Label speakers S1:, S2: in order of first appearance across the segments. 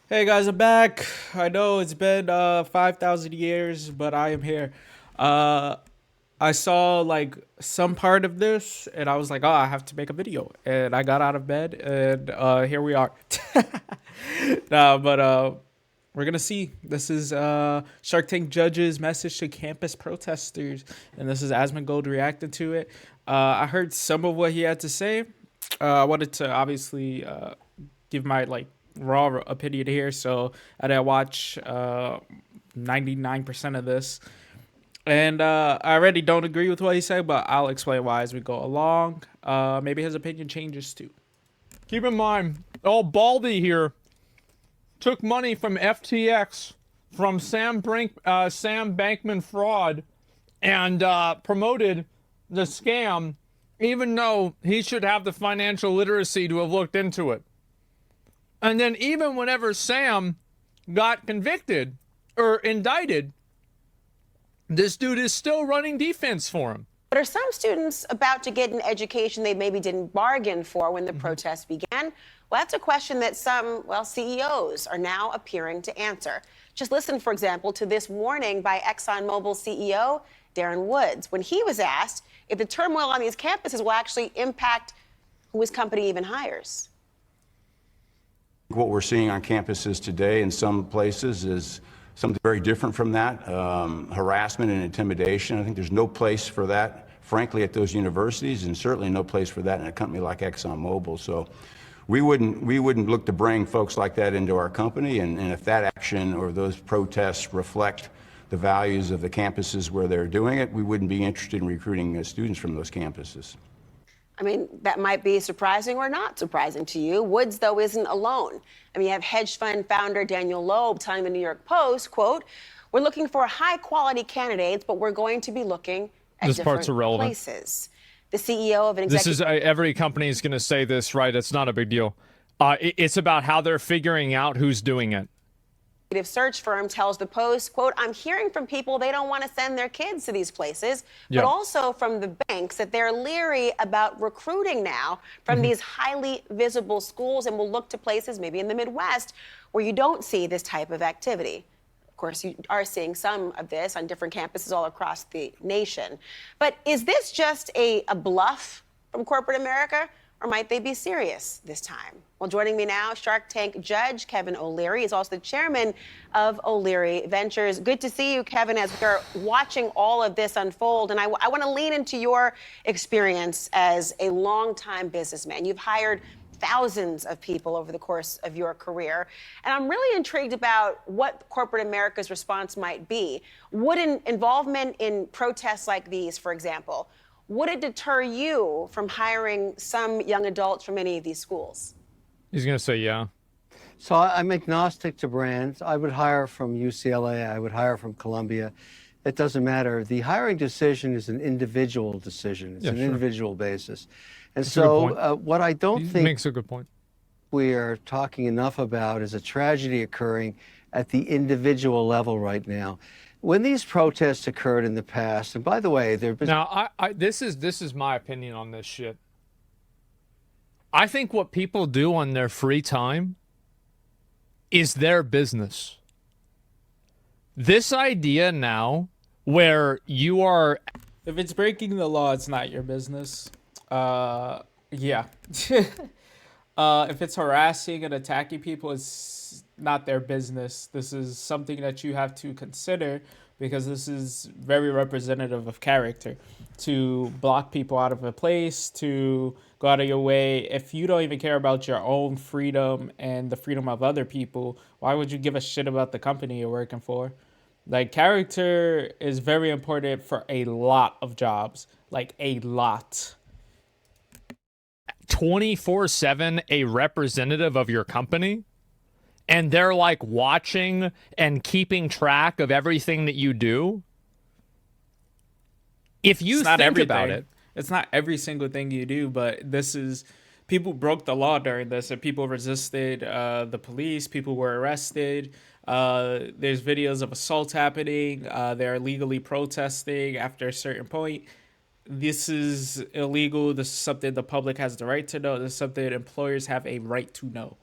S1: Hey guys, I'm back. I know it's been 5,000 years, but I am here. Uh, I saw like some part of this, and I was like, "Oh, I have to make a video." And I got out of bed, and here we are. Nah, but we're gonna see. This is Shark Tank judge's message to campus protesters, and this is Asmongold reacting to it. I heard some of what he had to say. I wanted to obviously give my like raw opinion here. So I did watch 99% of this, and I already don't agree with what he said, but I'll explain why as we go along. Maybe his opinion changes too.
S2: Keep in mind, old Baldy here took money from FTX, from Sam Bankman fraud, and promoted the scam, even though he should have the financial literacy to have looked into it. And then even whenever Sam got convicted or indicted, this dude is still running defense for him.
S3: But are some students about to get an education they maybe didn't bargain for when the protests began? Well, that's a question that some, CEOs are now appearing to answer. Just listen, for example, to this warning by ExxonMobil CEO Darren Woods when he was asked if the turmoil on these campuses will actually impact who his company even hires.
S4: What we're seeing on campuses today in some places is something very different from that, harassment and intimidation. I think there's no place for that, frankly, at those universities, and certainly no place for that in a company like ExxonMobil. So we wouldn't look to bring folks like that into our company, and if that action or those protests reflect the values of the campuses where they're doing it, we wouldn't be interested in recruiting students from those campuses.
S3: I mean, that might be surprising or not surprising to you. Woods, though, isn't alone. I mean, you have hedge fund founder Daniel Loeb telling the New York Post, quote, "We're looking for high quality candidates, but we're going to be looking at
S2: This part's
S3: different
S2: irrelevant.
S3: Places." The CEO of an
S2: This
S3: executive...
S2: is every company is going to say this, right? It's not a big deal. It's about how they're figuring out who's doing it.
S3: search firm tells the Post, quote, "I'm hearing from people they don't want to send their kids to these places, but
S2: Yeah.
S3: also from the banks that they're leery about recruiting now from these highly visible schools and will look to places maybe in the Midwest where you don't see this type of activity." Of course, you are seeing some of this on different campuses all across the nation. But is this just a bluff from corporate America, or might they be serious this time? Well, joining me now, Shark Tank judge Kevin O'Leary is also the chairman of O'Leary Ventures. Good to see you, Kevin, as we're watching all of this unfold. And I want to lean into your experience as a longtime businessman. You've hired thousands of people over the course of your career. And I'm really intrigued about what corporate America's response might be. Would an involvement in protests like these, for example, would it deter you from hiring some young adults from any of these schools?
S2: He's going to say yeah.
S5: So I'm agnostic to brands. I would hire from UCLA. I would hire from Columbia. It doesn't matter. The hiring decision is an individual decision. It's an individual basis. And
S2: That's a good point.
S5: so what I don't
S2: He
S5: think
S2: makes a good point.
S5: we are talking enough about is a tragedy occurring at the individual level right now. When these protests occurred in the past, and by the way, there have been...
S2: Now, this is my opinion on this shit. I think what people do on their free time is their business. This idea now where you are...
S1: If it's breaking the law, it's not your business. Yeah. If it's harassing and attacking people, it's not their business. This is something that you have to consider because this is very representative of character. To block people out of a place, to go out of your way. If you don't even care about your own freedom and the freedom of other people, why would you give a shit about the company you're working for? Like, character is very important for a lot of jobs. Like, a lot.
S2: 24/7 a representative of your company, and they're like watching and keeping track of everything that you do. If you
S1: It's not
S2: think
S1: everything.
S2: about it,
S1: It's not every single thing you do, but this is... People broke the law during this, and people resisted the police. People were arrested. There's videos of assaults happening. They're legally protesting after a certain point. This is illegal. This is something the public has the right to know. This is something employers have a right to know.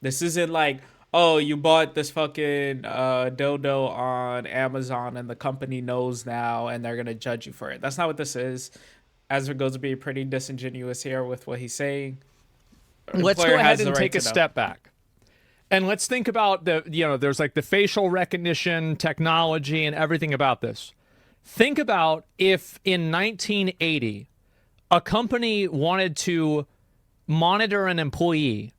S1: This isn't like, oh, you bought this fucking dildo on Amazon and the company knows now and they're gonna judge you for it. That's not what this is. Asmongold goes to be pretty disingenuous here with what he's saying.
S2: Let's
S1: Employer
S2: go ahead
S1: has the
S2: and
S1: right
S2: take
S1: to
S2: a
S1: know.
S2: step back. And let's think about there's like the facial recognition technology and everything about this. Think about if in 1980, a company wanted to monitor an employee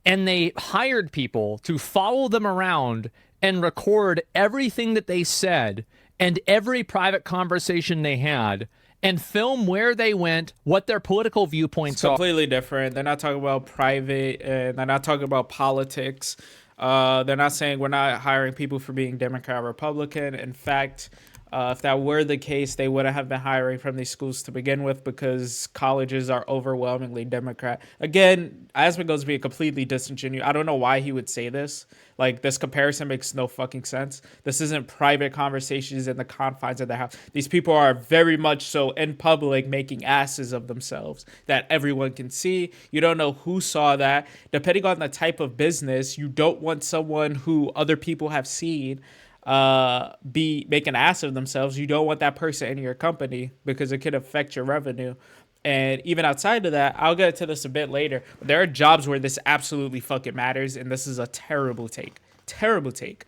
S2: and they hired people to follow them around and record everything that they said and every private conversation they had and film where they went, what their political viewpoints are.
S1: Completely different. They're not talking about private, and they're not talking about politics. They're not saying we're not hiring people for being Democrat or Republican. In fact, if that were the case, they wouldn't have been hiring from these schools to begin with because colleges are overwhelmingly Democrat. Again, Asmon goes to be completely disingenuous. I don't know why he would say this. Like, this comparison makes no fucking sense. This isn't private conversations in the confines of the house. These people are very much so in public making asses of themselves that everyone can see. You don't know who saw that. Depending on the type of business, you don't want someone who other people have seen be make an ass of themselves. You don't want that person in your company because it could affect your revenue. And even outside of that, I'll get to this a bit later. But there are jobs where this absolutely fucking matters, and this is a terrible take. Terrible take.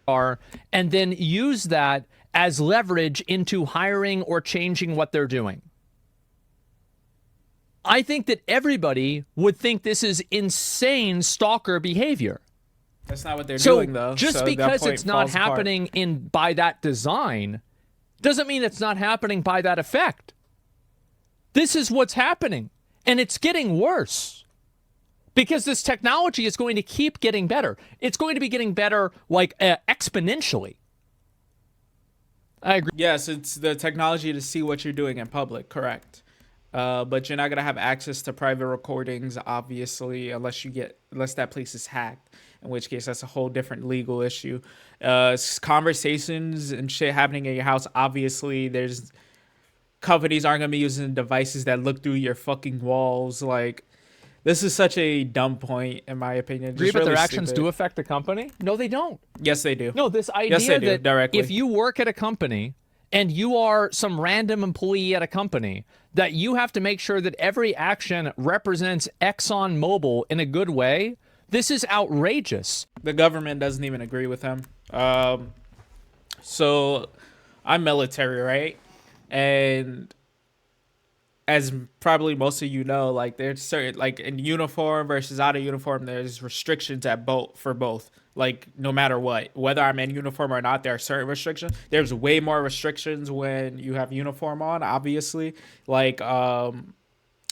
S2: And then use that as leverage into hiring or changing what they're doing. I think that everybody would think this is insane stalker behavior.
S1: That's not what they're doing, though.
S2: Just
S1: so
S2: because
S1: that point
S2: it's not
S1: falls apart.
S2: happening by that design doesn't mean it's not happening by that effect. This is what's happening, and it's getting worse because this technology is going to keep getting better. It's going to be getting better like exponentially. I agree.
S1: Yes, it's the technology to see what you're doing in public, correct. But you're not gonna have access to private recordings, obviously, unless that place is hacked. In which case, that's a whole different legal issue. Conversations and shit happening in your house. Obviously, there's companies aren't gonna be using devices that look through your fucking walls. Like, this is such a dumb point, in my opinion.
S2: Agree,
S1: Just
S2: but
S1: really
S2: their actions
S1: stupid.
S2: do affect the company? No, they don't.
S1: Yes, they do.
S2: No, this idea
S1: Yes, they do,
S2: that
S1: directly.
S2: if you work at a company and you are some random employee at a company, that you have to make sure that every action represents ExxonMobil in a good way, this is outrageous.
S1: The government doesn't even agree with him. So I'm military, right? And as probably most of you know, like, there's certain, like, in uniform versus out of uniform, there's restrictions for both. Like, no matter what, whether I'm in uniform or not, there are certain restrictions. There's way more restrictions when you have uniform on, obviously. Like, when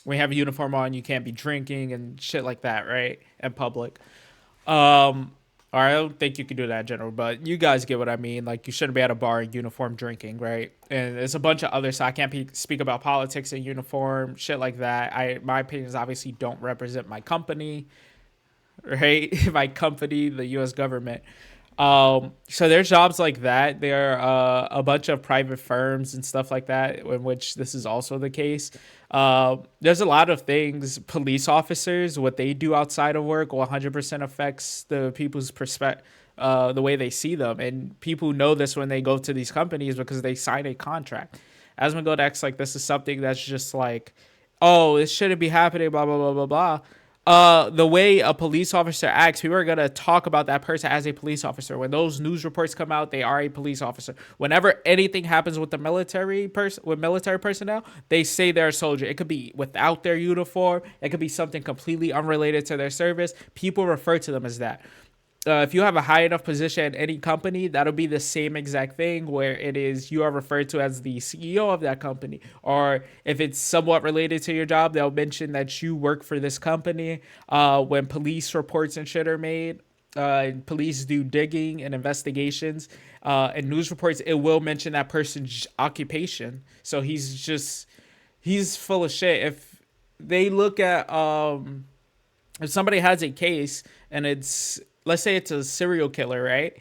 S1: you have a uniform on, you can't be drinking and shit like that, right? In public. Or I don't think you can do that in general, but you guys get what I mean. Like, you shouldn't be at a bar in uniform drinking, right? And there's a bunch of other, so I can't speak about politics in uniform, shit like that. My opinions obviously don't represent my company, right? My company, the U.S. government. So there's jobs like that. There are a bunch of private firms and stuff like that in which this is also the case. There's a lot of things. Police officers, what they do outside of work 100% affects the people's perspective, the way they see them. And people know this when they go to these companies because they sign a contract. Asmongold acts like this is something that's just like, oh, this shouldn't be happening, blah, blah, blah, blah, blah. The way a police officer acts, people are going to talk about that person as a police officer. When those news reports come out, they are a police officer. Whenever anything happens with the military personnel, they say they're a soldier. It could be without their uniform. It could be something completely unrelated to their service. People refer to them as that. If you have a high enough position at any company, that'll be the same exact thing where it is you are referred to as the CEO of that company. Or if it's somewhat related to your job, they'll mention that you work for this company. When police reports and shit are made, police do digging and investigations and news reports, it will mention that person's occupation. So he's full of shit. If they look at, if somebody has a case and let's say it's a serial killer, right?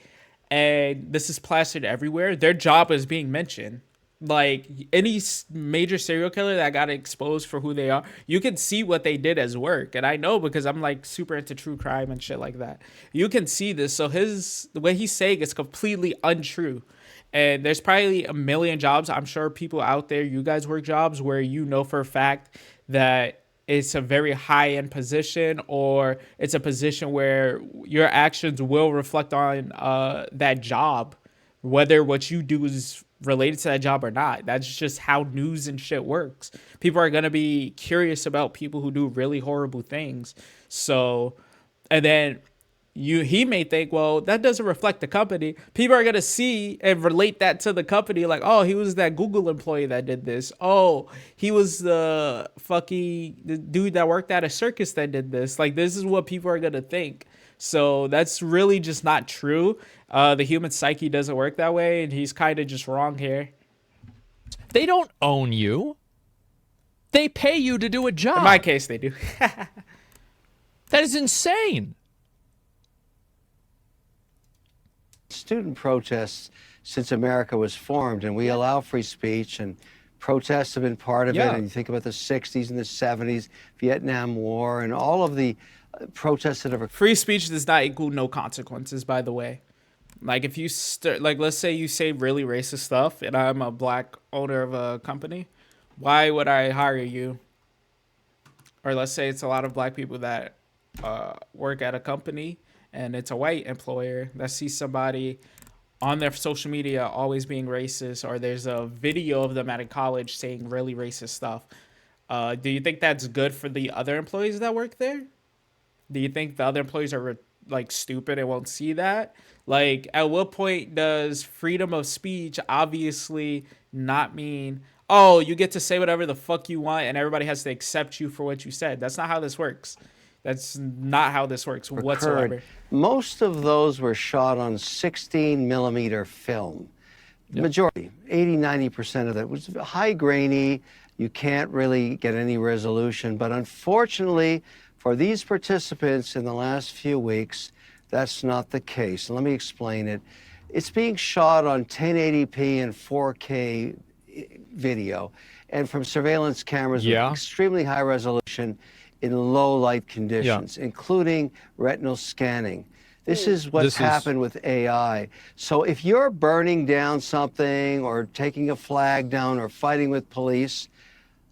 S1: And this is plastered everywhere. Their job is being mentioned. Like any major serial killer that got exposed for who they are, you can see what they did as work. And I know because I'm like super into true crime and shit like that. You can see this. So the way he's saying is completely untrue. And there's probably a million jobs. I'm sure people out there, you guys work jobs where you know for a fact that it's a very high end position, or it's a position where your actions will reflect on that job, whether what you do is related to that job or not. That's just how news and shit works. People are going to be curious about people who do really horrible things. So, and then he may think, well, that doesn't reflect the company. People are gonna see and relate that to the company, like, oh, he was that Google employee that did this. Oh, he was the dude that worked at a circus that did this. Like, this is what people are gonna think. So that's really just not true. The human psyche doesn't work that way, and he's kind of just wrong here.
S2: They don't own you. They pay you to do a job.
S1: In my case, they do.
S2: That is insane.
S5: Student protests since America was formed, and we allow free speech, and protests have been part of it. And you think about the 60s and the 70s, Vietnam War, and all of the protests that have...
S1: Free speech does not equal no consequences, by the way. Like, if you like, let's say you say really racist stuff, and I'm a black owner of a company, why would I hire you? Or let's say it's a lot of black people that work at a company, and it's a white employer that sees somebody on their social media always being racist, or there's a video of them at a college saying really racist stuff. Do you think that's good for the other employees that work there? Do you think the other employees are like stupid and won't see that? Like, at what point does freedom of speech obviously not mean, oh, you get to say whatever the fuck you want and everybody has to accept you for what you said? That's not how this works. That's not how this works whatsoever.
S5: Most of those were shot on 16 millimeter film. Yep. Majority, 80, 90% of that was high grainy. You can't really get any resolution. But unfortunately, for these participants in the last few weeks, that's not the case. Let me explain it. It's being shot on 1080p and 4K video, and from surveillance cameras with extremely high resolution in low light conditions, including retinal scanning. This is what's happened with AI. So if you're burning down something or taking a flag down or fighting with police,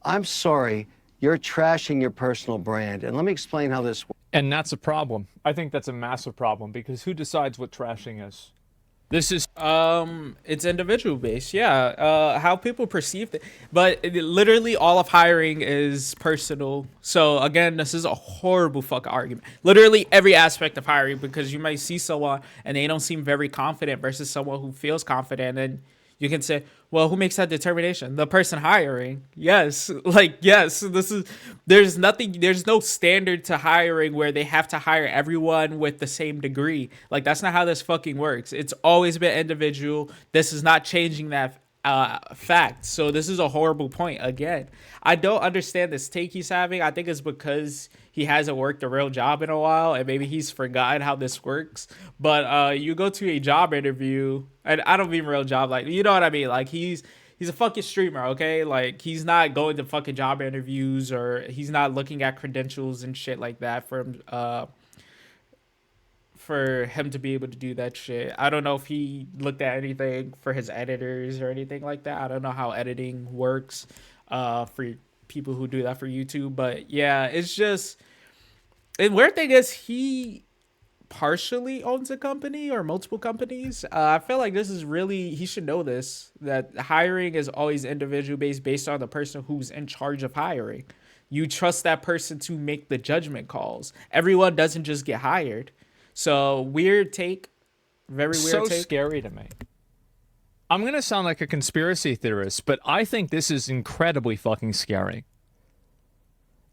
S5: I'm sorry, you're trashing your personal brand. And let me explain how this works.
S2: And that's a problem. I think that's a massive problem, because who decides what trashing is? This is
S1: it's individual based, how people perceive it. But literally all of hiring is personal. So again, this is a horrible fucking argument. Literally every aspect of hiring, because you might see someone and they don't seem very confident versus someone who feels confident, and you can say, well, who makes that determination? The person hiring. Yes. Like, yes, there's no standard to hiring where they have to hire everyone with the same degree. Like, that's not how this fucking works. It's always been individual. This is not changing that fact. So this is a horrible point. Again, I don't understand this take he's having. I think it's because he hasn't worked a real job in a while, and maybe he's forgotten how this works. But you go to a job interview, and I don't mean real job, like, you know what I mean? Like, he's a fucking streamer, okay? Like, he's not going to fucking job interviews, or he's not looking at credentials and shit like that for him to be able to do that shit. I don't know if he looked at anything for his editors or anything like that. I don't know how editing works for people who do that for YouTube. But yeah, it's just, and weird thing is, he partially owns a company or multiple companies. I feel like this is really, he should know this, that hiring is always individual based on the person who's in charge of hiring. You trust that person to make the judgment calls. Everyone doesn't just get hired. So weird take, very weird take.
S2: So scary to me. I'm going to sound like a conspiracy theorist, but I think this is incredibly fucking scary.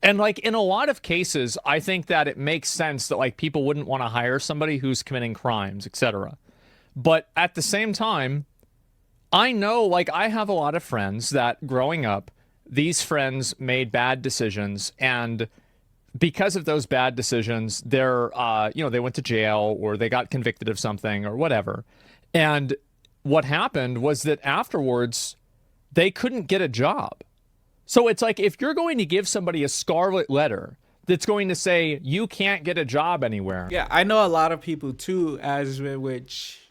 S2: And like, in a lot of cases, I think that it makes sense that like people wouldn't want to hire somebody who's committing crimes, etc. But at the same time, I know, like, I have a lot of friends that growing up, these friends made bad decisions, and because of those bad decisions, they're, they went to jail, or they got convicted of something or whatever. And what happened was that afterwards, they couldn't get a job. So it's like, if you're going to give somebody a scarlet letter that's going to say you can't get a job anywhere.
S1: Yeah, I know a lot of people too, as which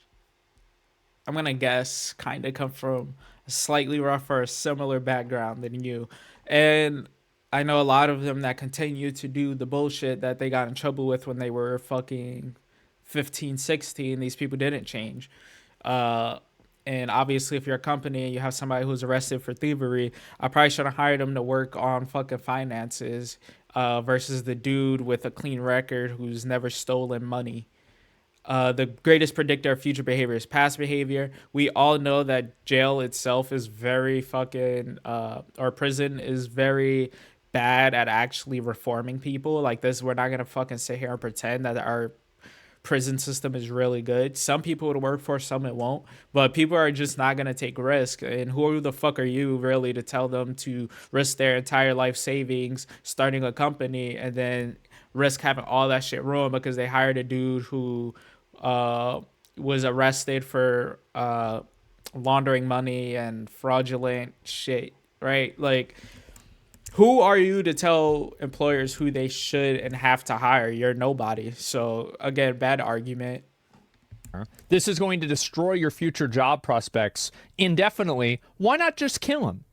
S1: I'm gonna guess kind of come from a slightly rougher, similar background than you, and I know a lot of them that continue to do the bullshit that they got in trouble with when they were fucking 15, 16. These people didn't change. Uh, and obviously, if you're a company and you have somebody who's arrested for thievery, I probably should have hired them to work on fucking finances, versus the dude with a clean record who's never stolen money. The greatest predictor of future behavior is past behavior. We all know that jail itself is very fucking, or prison is very bad at actually reforming people. Like this, we're not gonna fucking sit here and pretend that our prison system is really good. Some people would work for, some it won't. But people are just not gonna take risk. And who the fuck are you really to tell them to risk their entire life savings starting a company and then risk having all that shit ruined because they hired a dude who was arrested for laundering money and fraudulent shit, right? Like, who are you to tell employers who they should and have to hire? You're nobody. So again, bad argument.
S2: This is going to destroy your future job prospects indefinitely. Why not just kill him?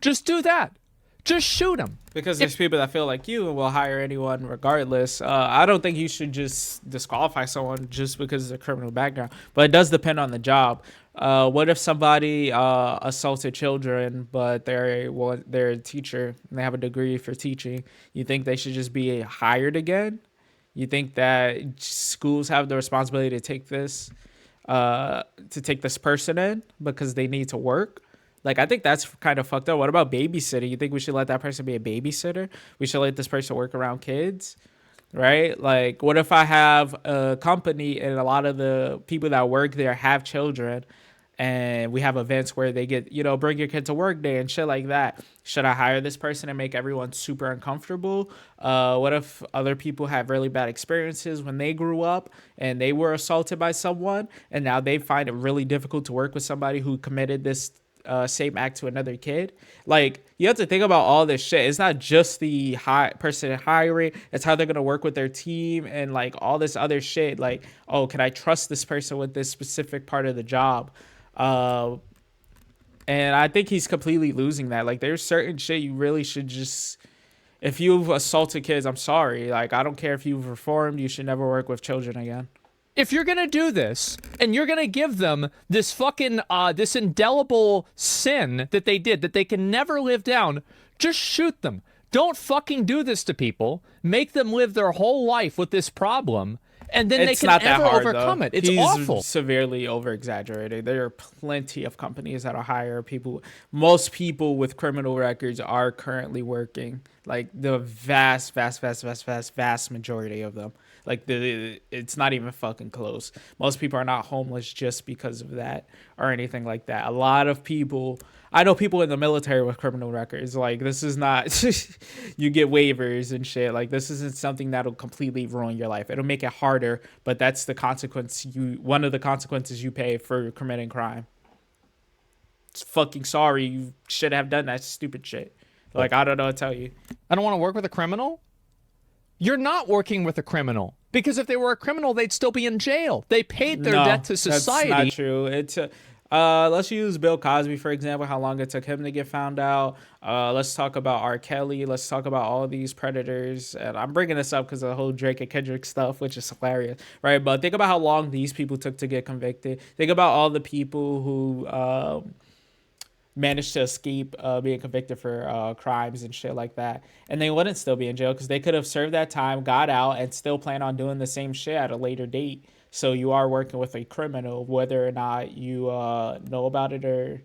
S2: Just do that. Just shoot him.
S1: Because there's people that feel like you and will hire anyone regardless. I don't think you should just disqualify someone just because of a criminal background. But it does depend on the job. What if somebody assaulted children, but they're a teacher and they have a degree for teaching? You think they should just be hired again? You think that schools have the responsibility to take this person in because they need to work? Like, I think that's kind of fucked up. What about babysitting? You think we should let that person be a babysitter? We should let this person work around kids, right? Like, what if I have a company and a lot of the people that work there have children and we have events where they get, bring your kid to work day and shit like that? Should I hire this person and make everyone super uncomfortable? What if other people have really bad experiences when they grew up and they were assaulted by someone and now they find it really difficult to work with somebody who committed this same act to another kid? Like, you have to think about all this shit. It's not just the person hiring, it's how they're gonna work with their team and like all this other shit. Like, oh, can I trust this person with this specific part of the job? And I think he's completely losing that. Like, there's certain shit you really should just, if you've assaulted kids, I'm sorry, like, I don't care if you've reformed, you should never work with children again.
S2: If you're going to do this and you're going to give them this fucking, this indelible sin that they did that they can never live down, just shoot them. Don't fucking do this to people. Make them live their whole life with this problem, and then
S1: It's
S2: they
S1: not
S2: can
S1: that
S2: never
S1: hard,
S2: overcome
S1: though.
S2: it. It's
S1: He's
S2: awful.
S1: severely over-exaggerated. There are plenty of companies that'll hire people. Most people with criminal records are currently working. Like, the vast majority of them. Like, it's not even fucking close. Most people are not homeless just because of that or anything like that. A lot of people, I know people in the military with criminal records. Like, this is not, you get waivers and shit. Like, this isn't something that'll completely ruin your life. It'll make it harder, but that's the consequence one of the consequences you pay for committing crime. It's fucking sorry. You should have done that stupid shit. Like, I don't know what to tell you.
S2: I don't want to work with a criminal? You're not working with a criminal, because if they were a criminal, they'd still be in jail. They paid their debt to society.
S1: That's not true. It's let's use Bill Cosby, for example, how long it took him to get found out. Let's talk about R. Kelly. Let's talk about all these predators. And I'm bringing this up because of the whole Drake and Kendrick stuff, which is hilarious, right? But think about how long these people took to get convicted. Think about all the people who managed to escape being convicted for crimes and shit like that, and they wouldn't still be in jail because they could have served that time, got out, and still plan on doing the same shit at a later date. So you are working with a criminal, whether or not you know about it or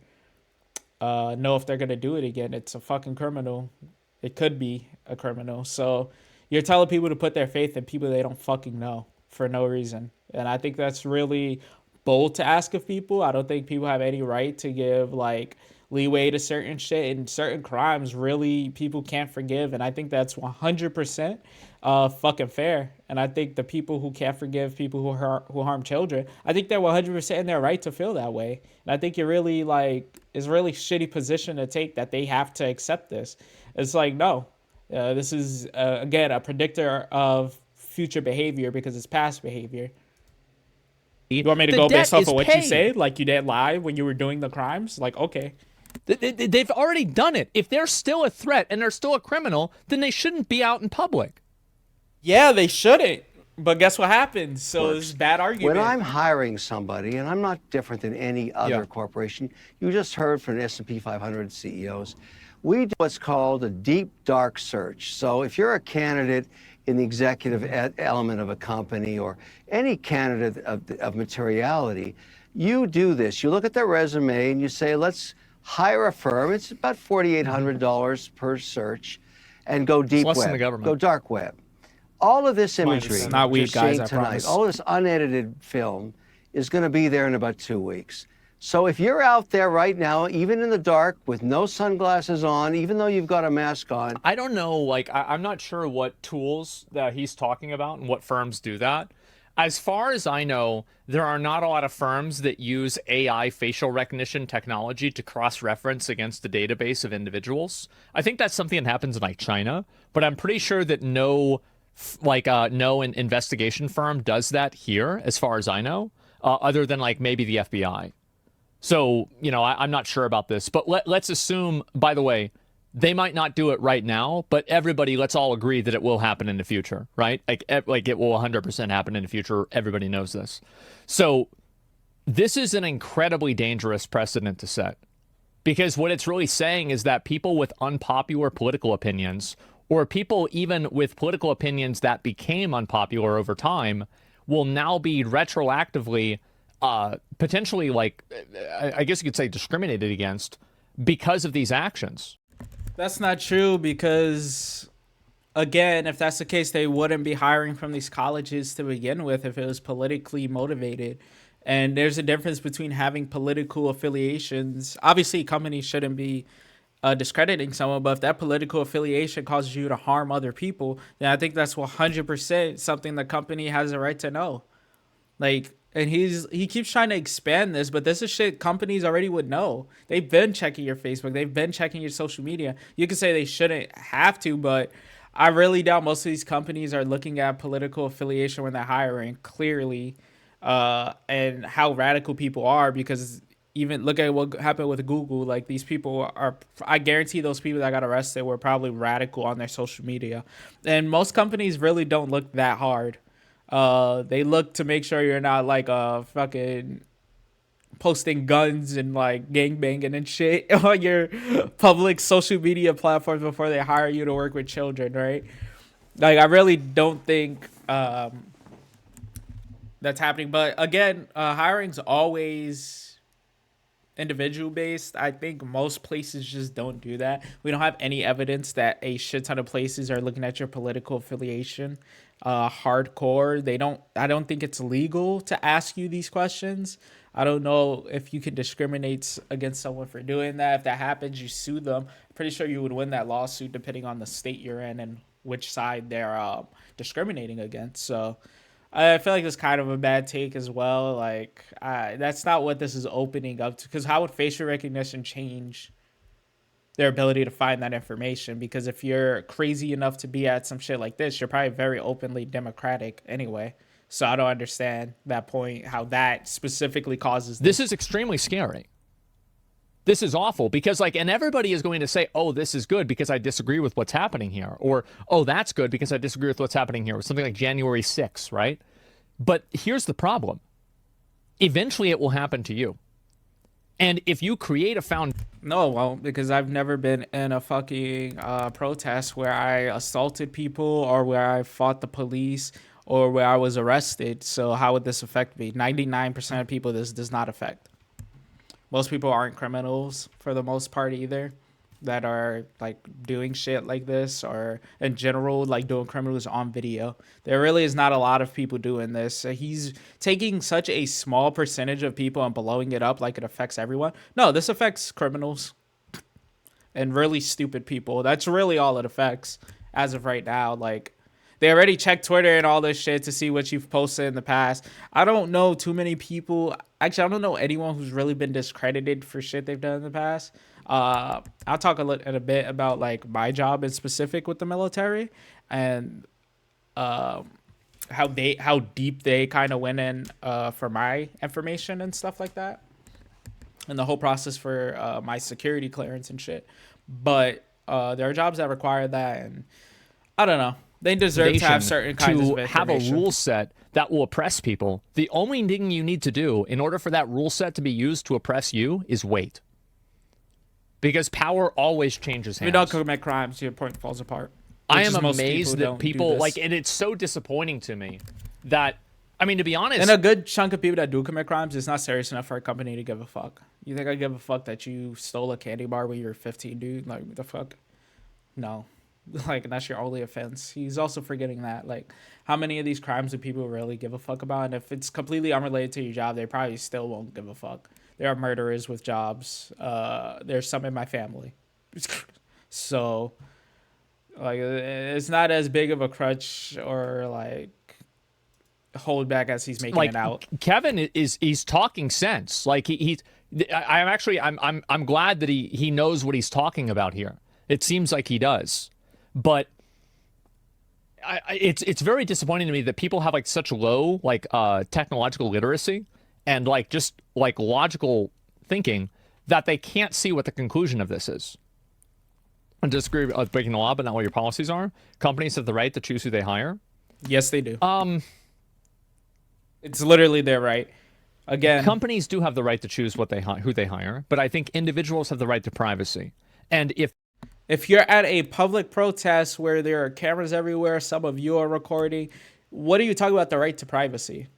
S1: know if they're gonna do it again. It's a fucking criminal. It could be a criminal. So you're telling people to put their faith in people they don't fucking know for no reason, and I think that's really bold to ask of people. I don't think people have any right to give like leeway to certain shit, and certain crimes really people can't forgive. And I think that's 100% fucking fair. And I think the people who can't forgive people who harm children, I think they're 100% in their right to feel that way. And I think you're really like, it's a really shitty position to take that they have to accept this. It's like, no, this is, again, a predictor of future behavior because it's past behavior. You want me to
S2: The
S1: go
S2: debt
S1: based off
S2: is
S1: of what you
S2: paid.
S1: say? Like you didn't lie when you were doing the crimes? Like, okay.
S2: They've already done it. If they're still a threat and they're still a criminal, then they shouldn't be out in public.
S1: Yeah, they shouldn't. But guess what happens? So it's a bad argument.
S5: When I'm hiring somebody, and I'm not different than any other corporation, you just heard from the S&P 500 CEOs, we do what's called a deep, dark search. So if you're a candidate in the executive element of a company or any candidate of materiality, you do this. You look at their resume and you say, let's hire a firm. It's about $4,800 per search, and go deep
S2: less
S5: web,
S2: than the government.
S5: go dark web. All of this imagery
S1: It's not weed,
S5: you're
S1: guys,
S5: seeing
S1: I
S5: tonight,
S1: promise.
S5: all this unedited film is going to be there in about 2 weeks. So if you're out there right now, even in the dark with no sunglasses on, even though you've got a mask on,
S2: I don't know, like, I'm not sure what tools that he's talking about and what firms do that. As far as I know, there are not a lot of firms that use AI facial recognition technology to cross-reference against the database of individuals. I think that's something that happens in like China, but I'm pretty sure that no investigation firm does that here, as far as I know, other than like maybe the FBI. So, you know, I'm not sure about this, but let's assume, by the way, they might not do it right now, but everybody, let's all agree that it will happen in the future, right? Like it will 100% happen in the future. Everybody knows this. So this is an incredibly dangerous precedent to set, because what it's really saying is that people with unpopular political opinions, or people even with political opinions that became unpopular over time, will now be retroactively potentially, like, I guess you could say, discriminated against because of these actions.
S1: That's not true because, again, if that's the case, they wouldn't be hiring from these colleges to begin with if it was politically motivated. And there's a difference between having political affiliations. Obviously, companies shouldn't be discrediting someone, but if that political affiliation causes you to harm other people, then I think that's 100% something the company has a right to know. Like, and he keeps trying to expand this, but this is shit companies already would know. They've been checking your Facebook. They've been checking your social media. You could say they shouldn't have to, but I really doubt most of these companies are looking at political affiliation when they're hiring, clearly, and how radical people are, because even look at what happened with Google. Like, these people are, I guarantee those people that got arrested were probably radical on their social media. And most companies really don't look that hard. They look to make sure you're not like fucking posting guns and like gangbanging and shit on your public social media platforms before they hire you to work with children, right? Like, I really don't think that's happening. But again, hiring's always individual based. I think most places just don't do that. We don't have any evidence that a shit ton of places are looking at your political affiliation hardcore. I don't think it's legal to ask you these questions. I don't know if you can discriminate against someone for doing that. If that happens, you sue them. I'm pretty sure you would win that lawsuit depending on the state you're in and which side they're discriminating against. So I feel like it's kind of a bad take as well. Like, that's not what this is opening up to, because how would facial recognition change their ability to find that information? Because if you're crazy enough to be at some shit like this, you're probably very openly democratic anyway. So I don't understand that point, how that specifically causes
S2: this is extremely scary. This is awful, because like, and everybody is going to say, oh, this is good because I disagree with what's happening here, or oh, that's good because I disagree with what's happening here, or something like January 6th, right? But here's the problem. Eventually it will happen to you. And if you create a
S1: No, it won't, because I've never been in a fucking protest where I assaulted people or where I fought the police or where I was arrested. So how would this affect me? 99% of people this does not affect. Most people aren't criminals for the most part either. that are like doing shit like this, or in general like doing criminals on video. There really is not a lot of people doing this. He's taking such a small percentage of people and blowing it up like it affects everyone. No, this affects criminals and really stupid people. That's really all it affects as of right now. Like, they already checked Twitter and all this shit to see what you've posted in the past. I don't know too many people. Actually, I don't know anyone who's really been discredited for shit they've done in the past. I'll talk in a bit about like my job in specific with the military, and how deep they kind of went in for my information and stuff like that, and the whole process for my security clearance and shit. But there are jobs that require that, and I don't know. They deserve to have certain kinds of information.
S6: To have a rule set that will oppress people, the only thing you need to do in order for that rule set to be used to oppress you is wait. Because power always changes hands.
S1: If you don't commit crimes, your point falls apart.
S6: I am amazed that people like, and it's so disappointing to me that, I mean, to be honest,
S1: and a good chunk of people that do commit crimes, it's not serious enough for a company to give a fuck. You think I give a fuck that you stole a candy bar when you were 15, dude? Like, what the fuck? No. Like, that's your only offense. He's also forgetting that, like, how many of these crimes do people really give a fuck about? And if it's completely unrelated to your job, they probably still won't give a fuck. There are murderers with jobs. There's some in my family. So, like, it's not as big of a crutch or, like, hold back as he's making it out.
S6: Kevin he's talking sense. Like, I'm glad that he knows what he's talking about here. It seems like he does. But it's very disappointing to me that people have like such low like technological literacy and like just like logical thinking that they can't see what the conclusion of this is. I disagree with breaking the law, but not what your policies are. Companies have the right to choose who they hire.
S1: Yes, they do. It's literally their right. Again,
S6: companies do have the right to choose who they hire, but I think individuals have the right to privacy. And
S1: if you're at a public protest where there are cameras everywhere, some of you are recording, what are you talking about the right to privacy?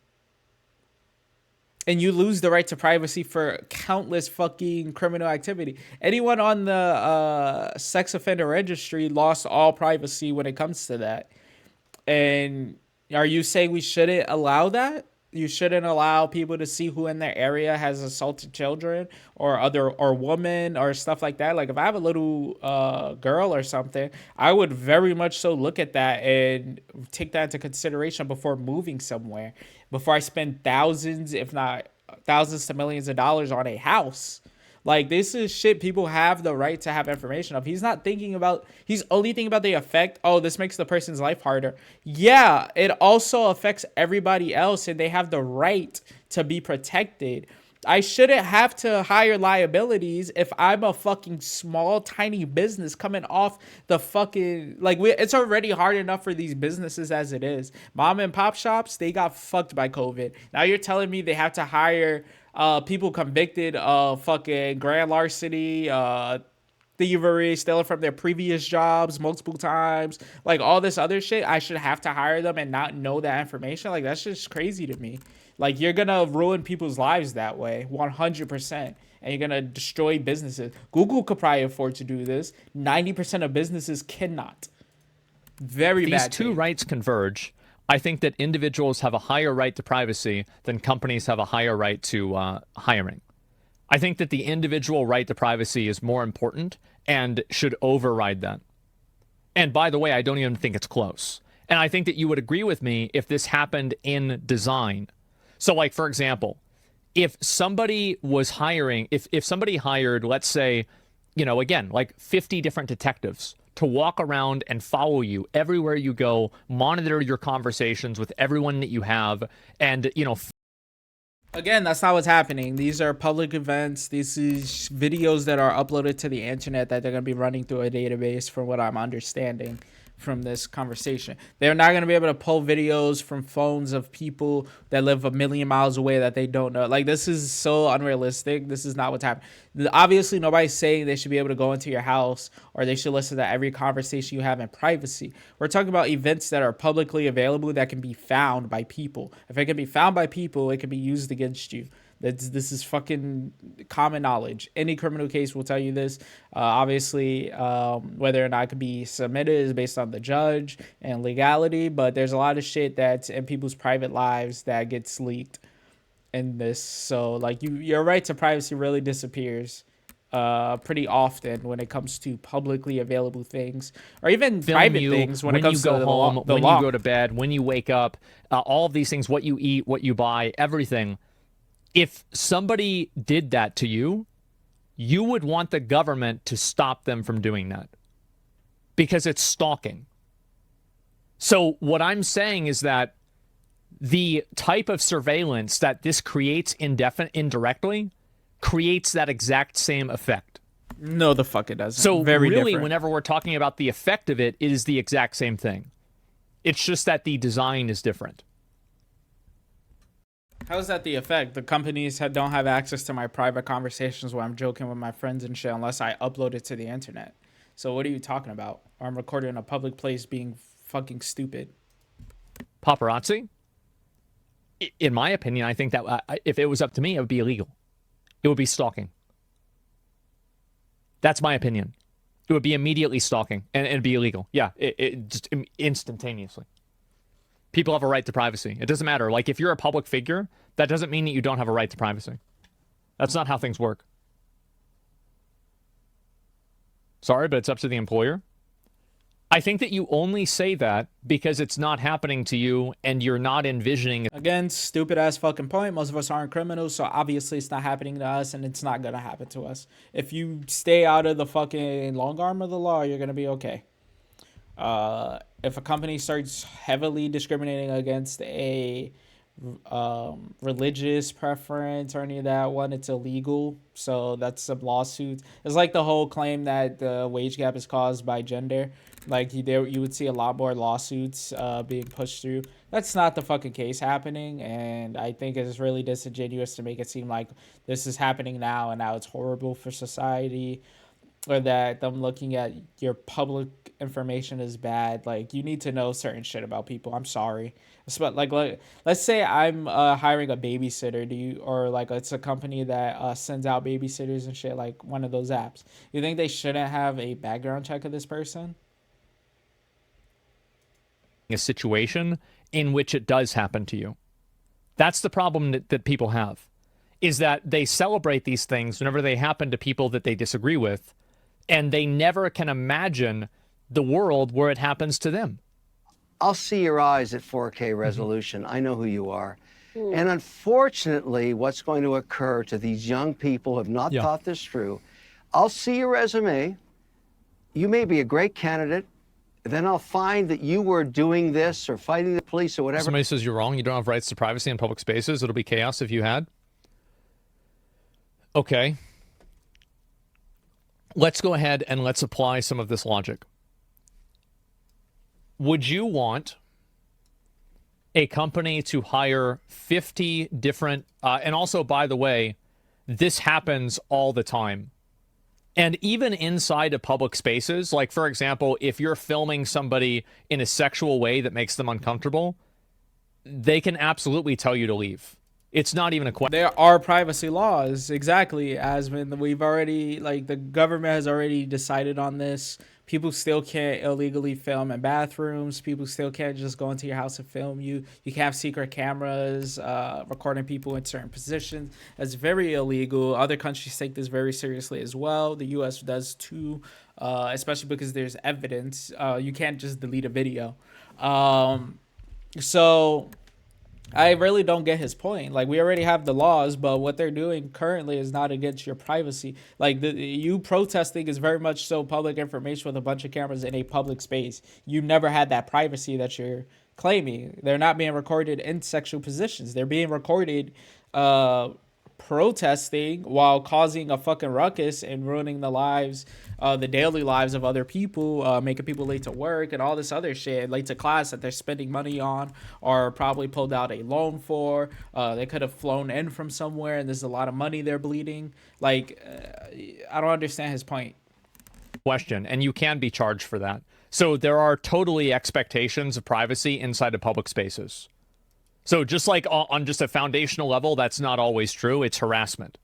S1: And you lose the right to privacy for countless fucking criminal activity. Anyone on the sex offender registry lost all privacy when it comes to that. And are you saying we shouldn't allow that? You shouldn't allow people to see who in their area has assaulted children or women or stuff like that. Like, if I have a little girl or something, I would very much so look at that and take that into consideration before moving somewhere, before I spend thousands, if not thousands to millions of dollars on a house. Like, this is shit people have the right to have information of. He's only thinking about the effect. Oh, this makes the person's life harder. Yeah, it also affects everybody else, and they have the right to be protected. I shouldn't have to hire liabilities if I'm a fucking small, tiny business coming off the fucking... Like, it's already hard enough for these businesses as it is. Mom and pop shops, they got fucked by COVID. Now you're telling me they have to hire... people convicted of fucking grand larceny, thievery, stealing from their previous jobs multiple times, like all this other shit. I should have to hire them and not know that information. Like, that's just crazy to me. Like, you're gonna ruin people's lives that way, 100%, and you're gonna destroy businesses. Google could probably afford to do this. 90% of businesses cannot. Very bad.
S6: These two rights converge. I think that individuals have a higher right to privacy than companies have a higher right to hiring. I think that the individual right to privacy is more important and should override that. And by the way, I don't even think it's close. And I think that you would agree with me if this happened in design. So, like, for example, if somebody was hiring, if somebody hired, let's say, you know, again, like 50 different detectives to walk around and follow you everywhere you go, monitor your conversations with everyone that you have, and, you know...
S1: Again, that's not what's happening. These are public events. These is videos that are uploaded to the internet that they're going to be running through a database, from what I'm understanding from this conversation. They're not going to be able to pull videos from phones of people that live a million miles away that they don't know. Like, this is so unrealistic. This is not what's happening. Obviously, nobody's saying they should be able to go into your house or they should listen to every conversation you have in privacy. We're talking about events that are publicly available that can be found by people. If it can be found by people, it can be used against you. This is fucking common knowledge. Any criminal case will tell you this. Obviously, whether or not it could be submitted is based on the judge and legality, but there's a lot of shit that's in people's private lives that gets leaked in this. So like your right to privacy really disappears pretty often when it comes to publicly available things, or even private things when it comes
S6: you go
S1: to
S6: home,
S1: the
S6: when
S1: law.
S6: you go to bed, when you wake up, all of these things, what you eat, what you buy, everything. If somebody did that to you, you would want the government to stop them from doing that because it's stalking. So what I'm saying is that the type of surveillance that this creates indirectly creates that exact same effect.
S1: No, the fuck it doesn't.
S6: So
S1: Very
S6: really,
S1: different.
S6: whenever we're talking about the effect of it, it is the exact same thing. It's just that the design is different.
S1: How is that the effect? The companies don't have access to my private conversations where I'm joking with my friends and shit unless I upload it to the internet. So what are you talking about? Or I'm recording in a public place being fucking stupid.
S6: Paparazzi? In my opinion, I think that if it was up to me, it would be illegal. It would be stalking. That's my opinion. It would be immediately stalking and it'd be illegal. Yeah, it just instantaneously. People have a right to privacy. It doesn't matter. Like, if you're a public figure, that doesn't mean that you don't have a right to privacy. That's not how things work. Sorry, but it's up to the employer. I think that you only say that because it's not happening to you and you're not envisioning.
S1: Again, stupid ass fucking point. Most of us aren't criminals, so obviously it's not happening to us and it's not gonna happen to us. If you stay out of the fucking long arm of the law, you're gonna be okay. If a company starts heavily discriminating against a religious preference or any of that one, it's illegal. So that's some lawsuits. It's like the whole claim that the wage gap is caused by gender. Like you would see a lot more lawsuits being pushed through. That's not the fucking case happening, and I think it's really disingenuous to make it seem like this is happening now and now it's horrible for society, or that them looking at your public information is bad. Like, you need to know certain shit about people. I'm sorry. But like let's say I'm hiring a babysitter. Or like it's a company that sends out babysitters and shit, like one of those apps. You think they shouldn't have a background check of this person?
S6: A situation in which it does happen to you. That's the problem that people have, is that they celebrate these things whenever they happen to people that they disagree with, and they never can imagine the world where it happens to them.
S5: I'll see your eyes at 4K resolution. I know who you are. And unfortunately, what's going to occur to these young people who have not thought this through, I'll see your resume. You may be a great candidate. Then I'll find that you were doing this or fighting the police or whatever.
S6: Somebody says you're wrong. You don't have rights to privacy in public spaces. It'll be chaos if you had. Okay. Let's go ahead and let's apply some of this logic. Would you want a company to hire 50 different, and also, by the way, this happens all the time. And even inside of public spaces, like, for example, if you're filming somebody in a sexual way that makes them uncomfortable, they can absolutely tell you to leave. It's not even a question.
S1: There are privacy laws, exactly, Asmon. We've already, like, the government has already decided on this. People still can't illegally film in bathrooms. People still can't just go into your house and film you. You can have secret cameras recording people in certain positions. That's very illegal. Other countries take this very seriously as well. The U.S. does too, especially because there's evidence. You can't just delete a video. So I really don't get his point. Like, we already have the laws, but what they're doing currently is not against your privacy. Like, you protesting is very much so public information with a bunch of cameras in a public space. You never had that privacy that you're claiming. They're not being recorded in sexual positions. They're being recorded protesting while causing a fucking ruckus and ruining the lives, the daily lives of other people, making people late to work and all this other shit, late to class that they're spending money on or probably pulled out a loan for. They could have flown in from somewhere and there's a lot of money they're bleeding. Like, I don't understand his point.
S6: Question, and you can be charged for that. So there are totally expectations of privacy inside of public spaces. So just like on just a foundational level, that's not always true. It's harassment.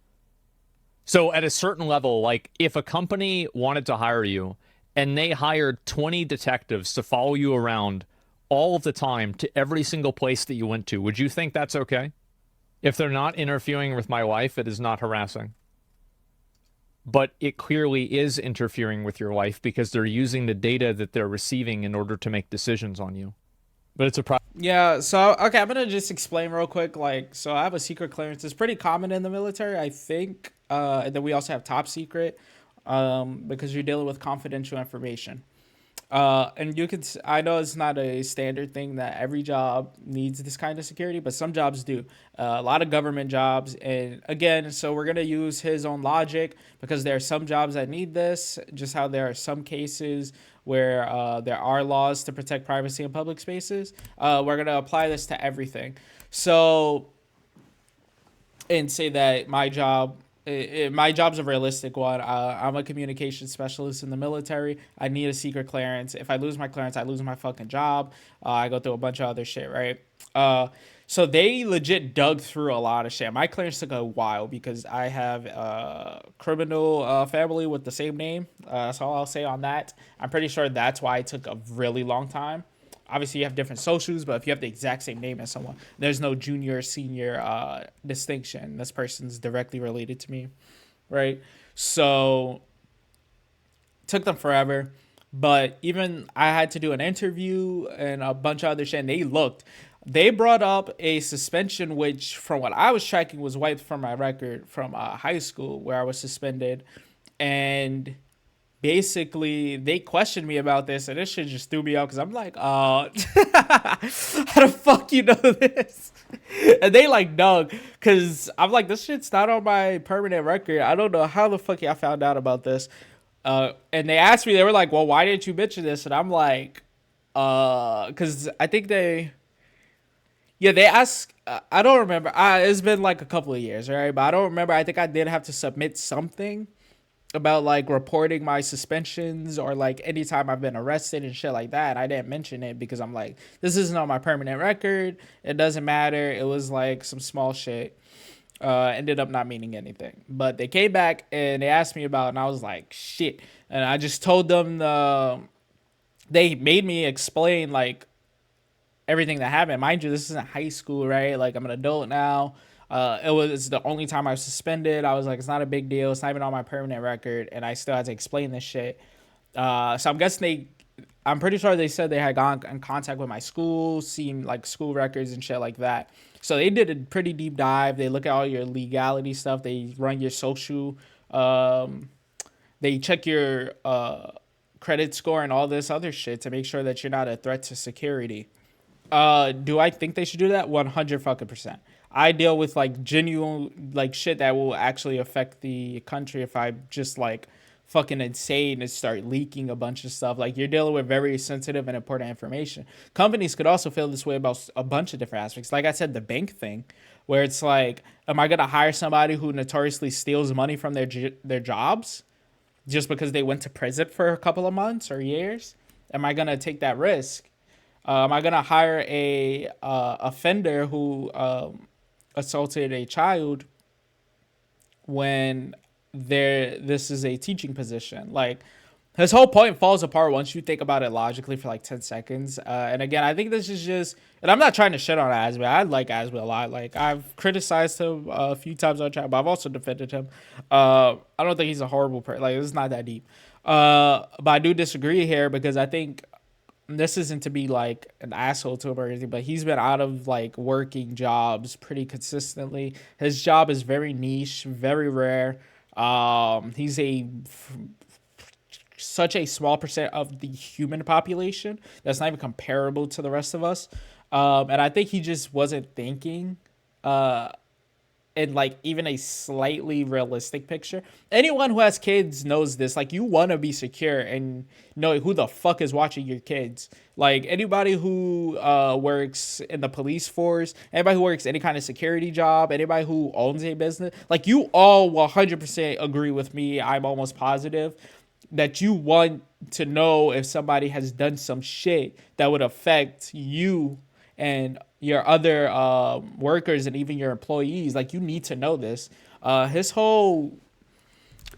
S6: So at a certain level, like if a company wanted to hire you and they hired 20 detectives to follow you around all of the time to every single place that you went to, would you think that's okay? If they're not interfering with my life, it is not harassing. But it clearly is interfering with your life because they're using the data that they're receiving in order to make decisions on you. But it's a problem.
S1: Yeah, so okay, I'm gonna just explain real quick. Like, so I have a secret clearance. It's pretty common in the military, I think. And then we also have top secret, because you're dealing with confidential information. And I know it's not a standard thing that every job needs this kind of security, but some jobs do. A lot of government jobs, and again, so we're gonna use his own logic because there are some jobs that need this. Just how there are some cases where there are laws to protect privacy in public spaces. We're gonna apply this to everything. So, and say that my job's a realistic one. I'm a communications specialist in the military. I need a secret clearance. If I lose my clearance, I lose my fucking job. I go through a bunch of other shit, right? So they legit dug through a lot of shit. My clearance took a while because I have a criminal family with the same name. That's all I'll say on that. I'm pretty sure that's why it took a really long time. Obviously, you have different socials, but if you have the exact same name as someone, there's no junior or senior distinction. This person's directly related to me, right? So, took them forever. But even I had to do an interview and a bunch of other shit, and they brought up a suspension, which, from what I was tracking, was wiped from my record from high school where I was suspended. And basically they questioned me about this, and this shit just threw me out because I'm like, how the fuck you know this? And they like dug because I'm like, this shit's not on my permanent record. I don't know how the fuck y'all found out about this. And they asked me, they were like, well, why didn't you mention this? And I'm like, because I think they asked, I don't remember. It's been like a couple of years, right? But I don't remember. I think I did have to submit something about like reporting my suspensions or like anytime I've been arrested and shit like that. I didn't mention it because I'm like, this isn't on my permanent record. It doesn't matter. It was like some small shit. Ended up not meaning anything. But they came back and they asked me about it, and I was like, shit. And I just told them they made me explain like everything that happened. Mind you, this isn't high school, right? Like, I'm an adult now. It was the only time I was suspended. I was like, it's not a big deal. It's not even on my permanent record. And I still had to explain this shit. So I'm guessing I'm pretty sure they said they had gone in contact with my school, seen like school records and shit like that. So they did a pretty deep dive. They look at all your legality stuff. They run your social. They check your credit score and all this other shit to make sure that you're not a threat to security. Do I think they should do that? 100 fucking percent. I deal with like genuine like shit that will actually affect the country if I just like fucking insane and start leaking a bunch of stuff. Like, you're dealing with very sensitive and important information. Companies could also feel this way about a bunch of different aspects. Like I said, the bank thing, where it's like, am I gonna hire somebody who notoriously steals money from their jobs just because they went to prison for a couple of months or years? Am I gonna take that risk? Am I gonna hire a offender who assaulted a child when this is a teaching position? Like, his whole point falls apart once you think about it logically for like 10 seconds. And again, I think this is just, and I'm not trying to shit on Asmon. I like Asmon a lot. Like, I've criticized him a few times on chat, but I've also defended him. I don't think he's a horrible person. Like, it's not that deep. But I do disagree here because I think this isn't to be like an asshole to him or anything, but he's been out of like working jobs pretty consistently. His job is very niche, very rare. He's such a small percent of the human population that's not even comparable to the rest of us. And I think he just wasn't thinking in like even a slightly realistic picture. Anyone who has kids knows this. Like, you want to be secure and know who the fuck is watching your kids. Like, anybody who works in the police force, anybody who works any kind of security job, anybody who owns a business, like, you all 100% agree with me. I'm almost positive that you want to know if somebody has done some shit that would affect you and your other workers and even your employees. Like, you need to know this. His whole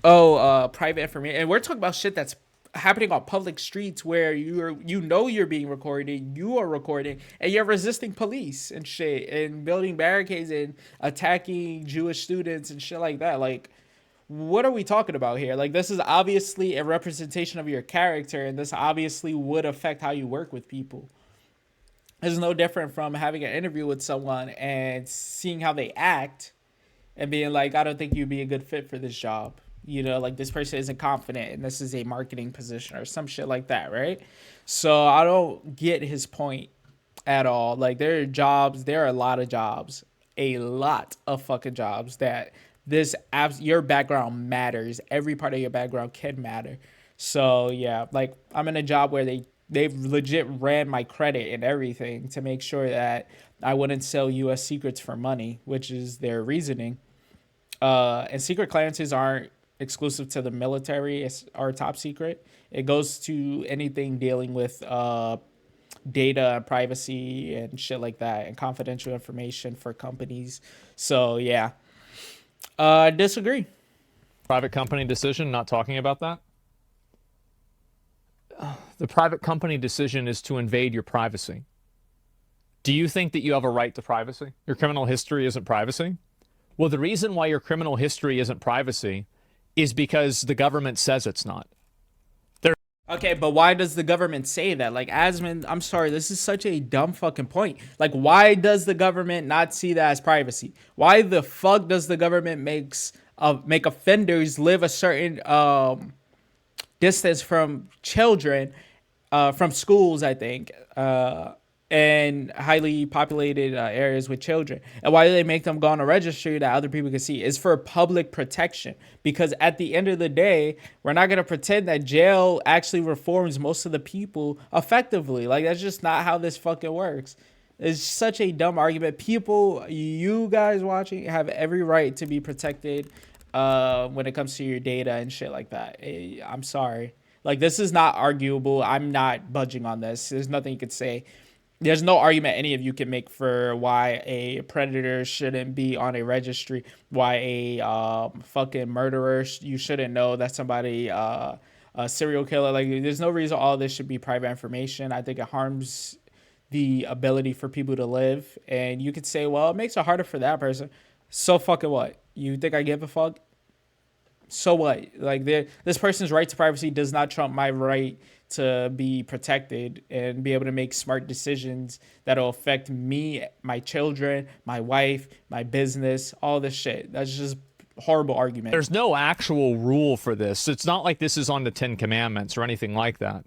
S1: private information, and we're talking about shit that's happening on public streets where you're being recorded, you are recording, and you're resisting police and shit, and building barricades and attacking Jewish students and shit like that. Like, what are we talking about here? Like, this is obviously a representation of your character, and this obviously would affect how you work with people. It's no different from having an interview with someone and seeing how they act and being like, I don't think you'd be a good fit for this job. You know, like, this person isn't confident and this is a marketing position or some shit like that, right? So I don't get his point at all. Like, there are a lot of fucking jobs that your background matters. Every part of your background can matter. So yeah, like, I'm in a job where they've legit ran my credit and everything to make sure that I wouldn't sell US secrets for money, which is their reasoning. And secret clearances aren't exclusive to the military. It's our top secret. It goes to anything dealing with data and privacy and shit like that, and confidential information for companies. So yeah, I disagree.
S6: Private company decision, not talking about that. The private company decision is to invade your privacy. Do you think that you have a right to privacy? Your criminal history isn't privacy? Well, the reason why your criminal history isn't privacy is because the government says it's not.
S1: Okay, but why does the government say that? Like, Asmon, I'm sorry, this is such a dumb fucking point. Like, why does the government not see that as privacy? Why the fuck does the government make offenders live a certain distance from children, from schools, I think, and highly populated areas with children? And why do they make them go on a registry that other people can see? It's for public protection, because at the end of the day, we're not going to pretend that jail actually reforms most of the people effectively. Like, that's just not how this fucking works. It's such a dumb argument. People, you guys watching, have every right to be protected when it comes to your data and shit like that. I'm sorry. Like, this is not arguable. I'm not budging on this. There's nothing you could say. There's no argument any of you can make for why a predator shouldn't be on a registry, why a fucking murderer, you shouldn't know that somebody, a serial killer. Like, there's no reason all this should be private information. I think it harms the ability for people to live. And you could say, well, it makes it harder for that person. So fucking what? You think I give a fuck? So what? Like, this person's right to privacy does not trump my right to be protected and be able to make smart decisions that'll affect me, my children, my wife, my business, all this shit. That's just horrible argument.
S6: There's no actual rule for this. It's not like this is on the 10 Commandments or anything like that.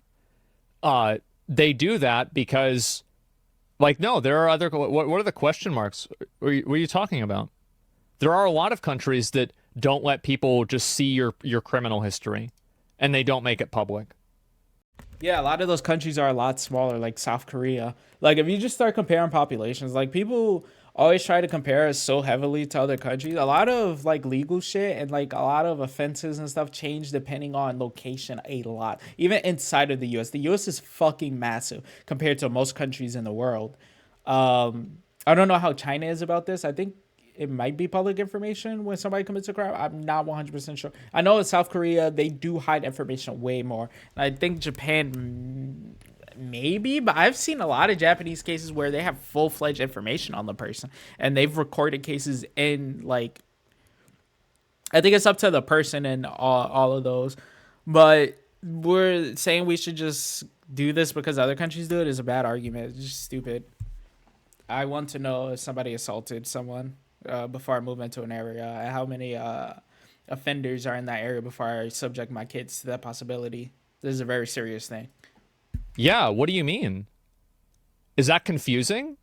S6: They do that because, like, no, there are other, what are the question marks? What are you talking about? There are a lot of countries that don't let people just see your criminal history, and they don't make it public.
S1: Yeah, a lot of those countries are a lot smaller, like South Korea. Like, if you just start comparing populations, like, people always try to compare us so heavily to other countries. A lot of, like, legal shit and, like, a lot of offenses and stuff change depending on location a lot. Even inside of the U.S. The U.S. is fucking massive compared to most countries in the world. I don't know how China is about this. I think it might be public information when somebody commits a crime. I'm not 100% sure. I know in South Korea, they do hide information way more. And I think Japan maybe, but I've seen a lot of Japanese cases where they have full-fledged information on the person. And they've recorded cases in, like, I think it's up to the person and all of those. But we're saying we should just do this because other countries do it is a bad argument. It's just stupid. I want to know if somebody assaulted someone before I move into an area. How many offenders are in that area before I subject my kids to that possibility? This is a very serious thing.
S6: Yeah, what do you mean? Is that confusing?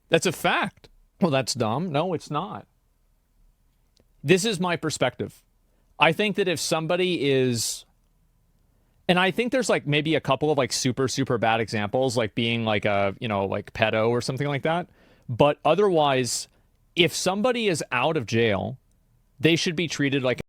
S6: That's a fact. Well, that's dumb. No, it's not. This is my perspective. I think that if somebody is... And I think there's, like, maybe a couple of, like, super, super bad examples, like being, like, a, you know, like, pedo or something like that. But otherwise, if somebody is out of jail, they should be treated like...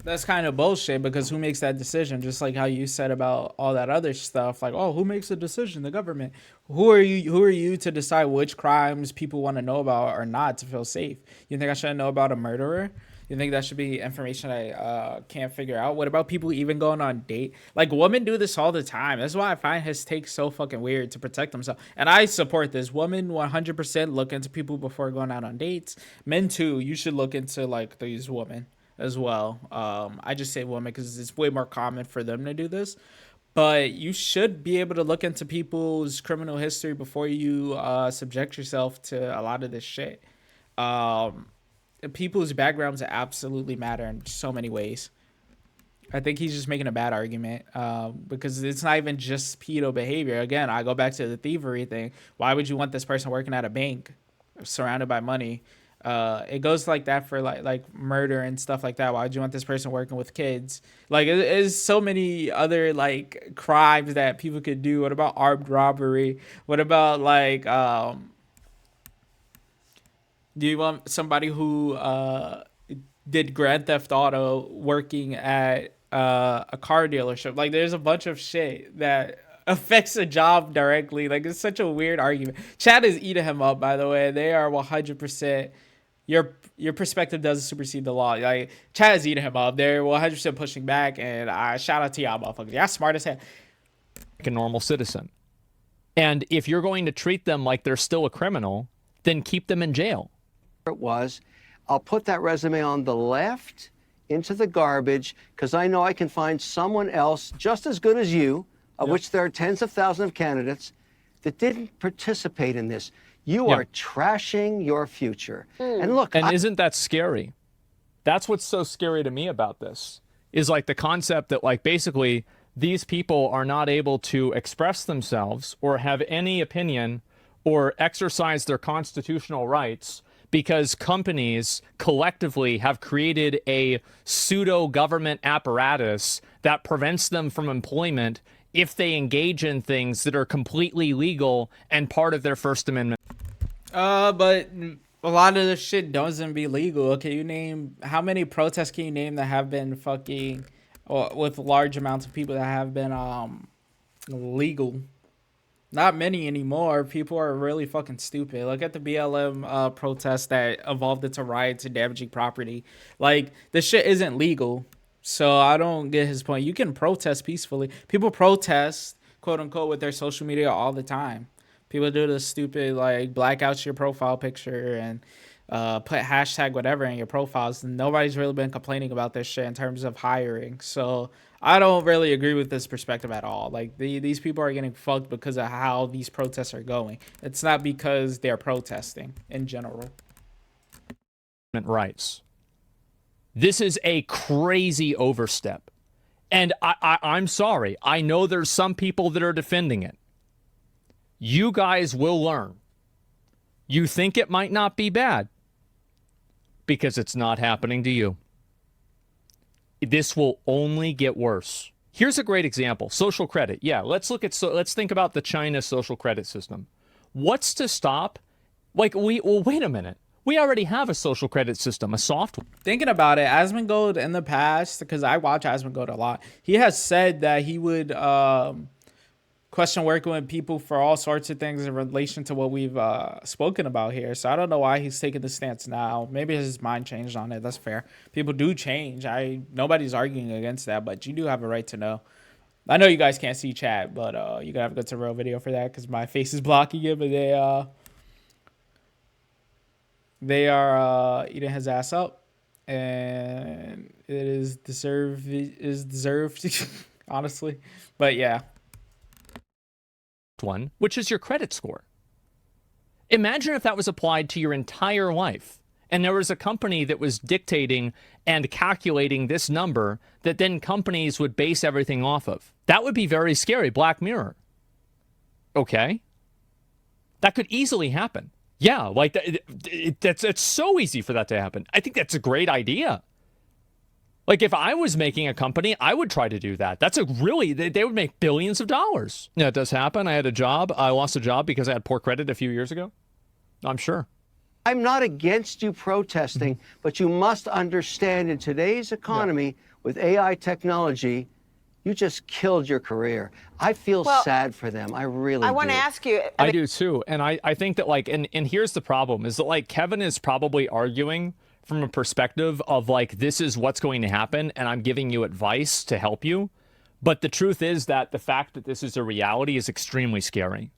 S1: That's kind of bullshit because who makes that decision? Just like how you said about all that other stuff, like, oh, who makes the decision? The government. Who are you? Who are you to decide which crimes people want to know about or not to feel safe? You think I should know about a murderer? You think that should be information I can't figure out? What about people even going on date? Like, women do this all the time. That's why I find his take so fucking weird to protect themselves. And I support this. Women 100% look into people before going out on dates. Men too. You should look into like these women as well. I just say women because it's way more common for them to do this. But you should be able to look into people's criminal history before you subject yourself to a lot of this shit. People's backgrounds absolutely matter in so many ways. I think he's just making a bad argument because it's not even just pedo behavior. Again, I go back to the thievery thing. Why would you want this person working at a bank surrounded by money? It goes like that for like murder and stuff like that. Why would you want this person working with kids? Like, there's so many other like crimes that people could do. What about armed robbery? What about like do you want somebody who did Grand Theft Auto working at a car dealership? Like, there's a bunch of shit that affects a job directly. Like, it's such a weird argument. Chad is eating him up, by the way. They are 100%. Your perspective doesn't supersede the law. Like, Chad is eating him up. They're 100% pushing back, and I shout out to y'all motherfuckers. Y'all smart as hell.
S6: Like a normal citizen. And if you're going to treat them like they're still a criminal, then keep them in jail.
S5: It was, I'll put that resume on the left into the garbage because I know I can find someone else just as good as you, of which there are tens of thousands of candidates, that didn't participate in this. You are trashing your future. And look,
S6: and isn't that scary? That's what's so scary to me about this, is like the concept that like basically these people are not able to express themselves or have any opinion or exercise their constitutional rights because companies collectively have created a pseudo-government apparatus that prevents them from employment if they engage in things that are completely legal and part of their First Amendment.
S1: But a lot of this shit doesn't be legal. Okay, you name how many protests can you name that have been fucking with large amounts of people that have been legal? Not many anymore. People are really fucking stupid. Look at the BLM protest that evolved into riots and damaging property. Like, this shit isn't legal. So I don't get his point. You can protest peacefully. People protest, quote unquote, with their social media all the time. People do the stupid, like, black out your profile picture and put hashtag whatever in your profiles. And nobody's really been complaining about this shit in terms of hiring. So I don't really agree with this perspective at all. Like, these people are getting fucked because of how these protests are going. It's not because they're protesting in general.
S6: Rights. This is a crazy overstep. And I'm sorry. I know there's some people that are defending it. You guys will learn. You think it might not be bad because it's not happening to you. This will only get worse. Here's a great example. Social credit. Yeah, let's think about the China social credit system. What's to stop? Like, wait a minute. We already have a social credit system, a software.
S1: Thinking about it, Asmongold in the past, because I watch Asmongold a lot, he has said that he would question working with people for all sorts of things in relation to what we've spoken about here. So I don't know why he's taking the stance now. Maybe his mind changed on it. That's fair. People do change. Nobody's arguing against that, but you do have a right to know. I know you guys can't see chat, but you gotta have a good to real video for that because my face is blocking it. But they are eating his ass up, and it is deserved. Honestly, but yeah.
S6: One, which is your credit score. Imagine if that was applied to your entire life, and there was a company that was dictating and calculating this number that then companies would base everything off of. That would be very scary. Black Mirror. Okay? That could easily happen. Yeah, like it's so easy for that to happen. I think that's a great idea. Like, if I was making a company, I would try to do that. They would make billions of dollars. Yeah, it does happen. I had a job. I lost a job because I had poor credit a few years ago. I'm sure.
S5: I'm not against you protesting, but you must understand in today's economy with AI technology, you just killed your career. I feel sad for them. I really do.
S3: I want to ask you.
S6: I do too. And I think that like, and here's the problem is that like Kevin is probably arguing from a perspective of like, this is what's going to happen. And I'm giving you advice to help you. But the truth is that the fact that this is a reality is extremely scary.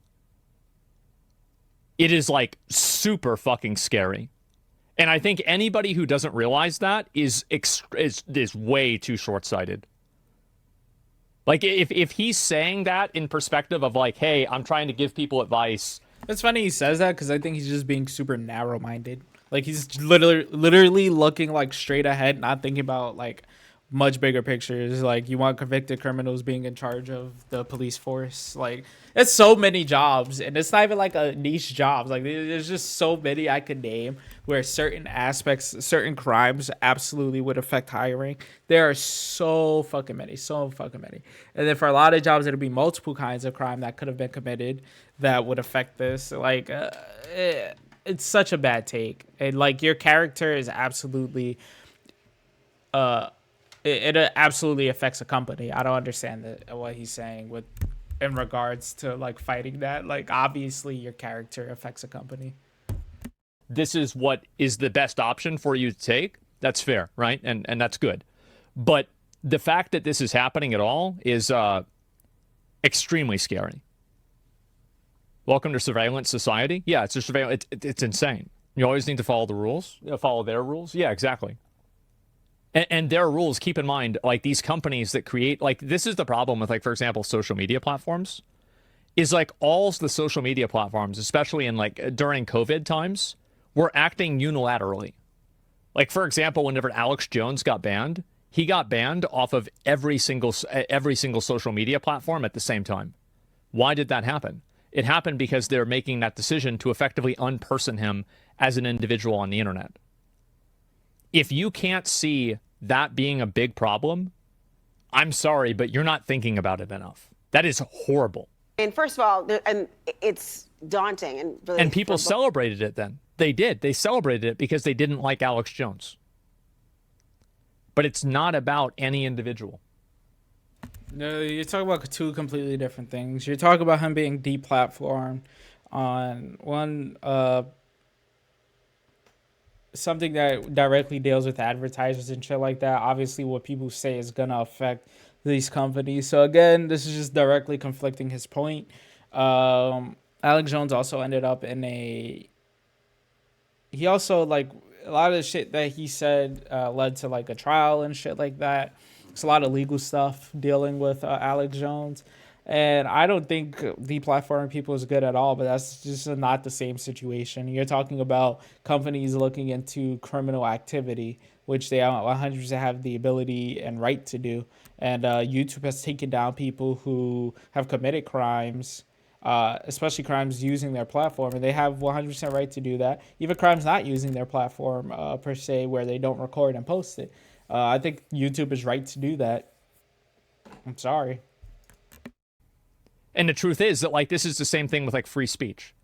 S6: It is like super fucking scary. And I think anybody who doesn't realize that is way too short-sighted. Like if he's saying that in perspective of like, hey, I'm trying to give people advice.
S1: It's funny he says that because I think he's just being super narrow-minded. Like he's literally looking like straight ahead, not thinking about like much bigger pictures. Like you want convicted criminals being in charge of the police force. Like it's so many jobs, and it's not even like a niche jobs. Like there's just so many I could name where certain aspects, certain crimes absolutely would affect hiring. There are so fucking many. And then for a lot of jobs, it'll be multiple kinds of crime that could have been committed that would affect this. Like it's such a bad take. And like your character is absolutely it absolutely affects a company. I don't understand what he's saying in regards to like fighting that. Like obviously your character affects a company.
S6: This is what is the best option for you to take. That's fair, right? And that's good. But the fact that this is happening at all is extremely scary. Welcome to surveillance society. Yeah, it's a surveillance. It's insane. You always need to follow the rules. Follow their rules. Yeah, exactly. And their rules, keep in mind, like these companies that create, like this is the problem with like, for example, social media platforms, is like all the social media platforms, especially in like during COVID times, were acting unilaterally. Like, for example, whenever Alex Jones got banned, he got banned off of every single social media platform at the same time. Why did that happen? It happened because they're making that decision to effectively unperson him as an individual on the internet. If you can't see that being a big problem, I'm sorry, but you're not thinking about it enough. That is horrible.
S3: And first of all, and it's daunting. And really
S6: and people celebrated it then. They did. They celebrated it because they didn't like Alex Jones. But it's not about any individual.
S1: No, you're talking about two completely different things. You're talking about him being deplatformed on one something that directly deals with advertisers and shit like that. Obviously, what people say is gonna affect these companies. So again, this is just directly conflicting his point. Alex Jones also ended up in he also like a lot of the shit that he said led to like a trial and shit like that. It's a lot of legal stuff dealing with Alex Jones. And I don't think deplatforming people is good at all, but that's just not the same situation. You're talking about companies looking into criminal activity, which they 100% have the ability and right to do. And YouTube has taken down people who have committed crimes, especially crimes using their platform, and they have 100% right to do that. Even crimes not using their platform per se, where they don't record and post it. I think YouTube is right to do that. I'm sorry.
S6: And the truth is that, like, this is the same thing with, like, free speech.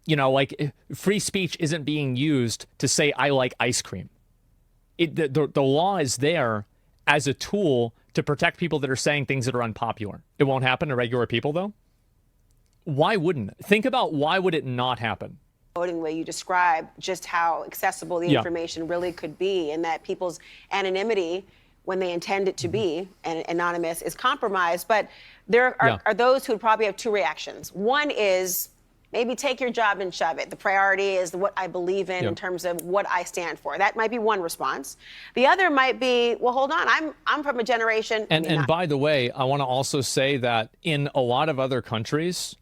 S6: You know, like, free speech isn't being used to say, I like ice cream. The law is there as a tool to protect people that are saying things that are unpopular. It won't happen to regular people, though. Why wouldn't it? Think about why would it not happen?
S3: Voting way you describe just how accessible the information really could be, and that people's anonymity, when they intend it to be anonymous, is compromised. But there are those who would probably have two reactions. One is maybe take your job and shove it. The priority is what I believe in terms of what I stand for. That might be one response. The other might be, well, hold on, I'm from a generation.
S6: And by the way, I want to also say that in a lot of other countries,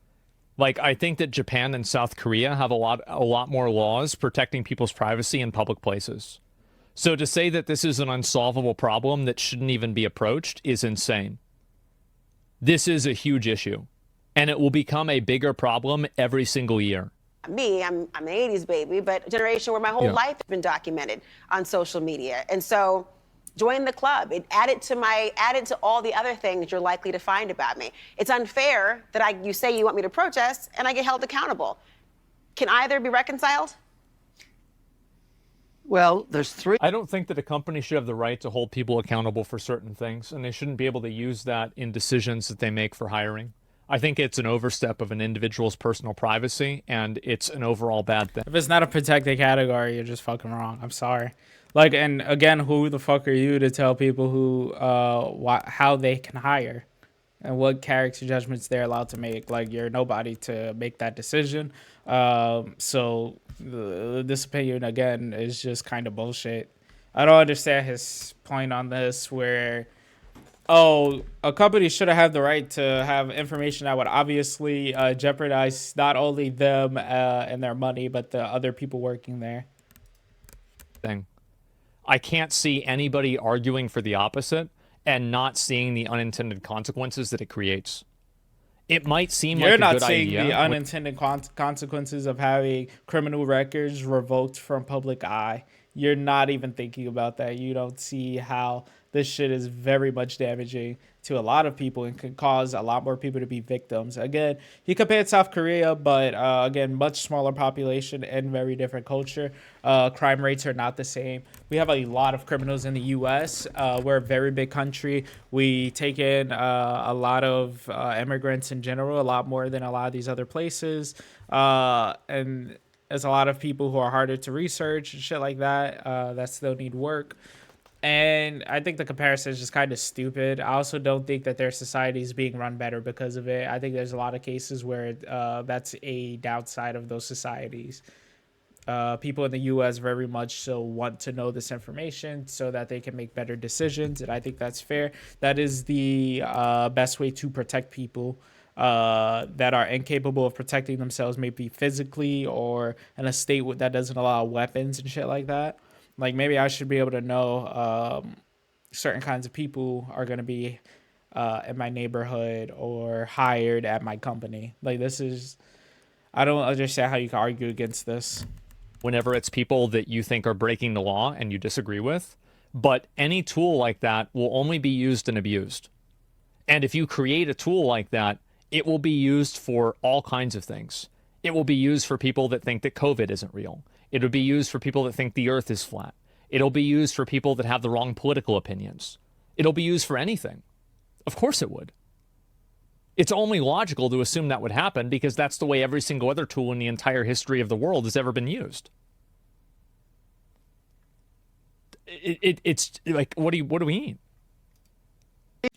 S6: like I think that Japan and South Korea have a lot more laws protecting people's privacy in public places. So to say that this is an unsolvable problem that shouldn't even be approached is insane. This is a huge issue, and it will become a bigger problem every single year.
S3: I'm an 80s baby, but a generation where my whole life has been documented on social media. And so join the club. Add it to all the other things you're likely to find about me. It's unfair that you say you want me to protest and I get held accountable. Can either be reconciled?
S5: Well, there's three.
S6: I don't think that a company should have the right to hold people accountable for certain things, and they shouldn't be able to use that in decisions that they make for hiring. I think it's an overstep of an individual's personal privacy, and it's an overall bad thing.
S1: If it's not a protected category, you're just fucking wrong. I'm sorry. Like, and again, who the fuck are you to tell people who, how they can hire, and what character judgments they're allowed to make? Like, you're nobody to make that decision. So this opinion again is just kind of bullshit. I don't understand his point on this, where, oh, a company should have the right to have information that would obviously jeopardize not only them and their money, but the other people working there.
S6: Thing. I can't see anybody arguing for the opposite and not seeing the unintended consequences that it creates. It might seem
S1: You're
S6: like a
S1: not
S6: good
S1: seeing
S6: idea.
S1: the unintended consequences of having criminal records revoked from public eye. You're not even thinking about that. You don't see how this shit is very much damaging to a lot of people and can cause a lot more people to be victims. Again, he compared South Korea, but again, much smaller population and very different culture. Crime rates are not the same. We have a lot of criminals in the U.S. We're a very big country. We take in a lot of immigrants in general, a lot more than a lot of these other places. And there's a lot of people who are harder to research and shit like that that still need work. And I think the comparison is just kind of stupid. I also don't think that their society is being run better because of it. I think there's a lot of cases where that's a downside of those societies. People in the U.S. very much so want to know this information so that they can make better decisions, and I think that's fair. That is the best way to protect people that are incapable of protecting themselves, maybe physically or in a state that doesn't allow weapons and shit like that. Like, maybe I should be able to know certain kinds of people are going to be in my neighborhood or hired at my company. Like, this is, I don't understand how you can argue against this.
S6: Whenever it's people that you think are breaking the law and you disagree with, but any tool like that will only be used and abused. And if you create a tool like that, it will be used for all kinds of things. It will be used for people that think that COVID isn't real. It'll be used for people that think the earth is flat. It'll be used for people that have the wrong political opinions. It'll be used for anything. Of course it would. It's only logical to assume that would happen because that's the way every single other tool in the entire history of the world has ever been used. It's like, what do we mean?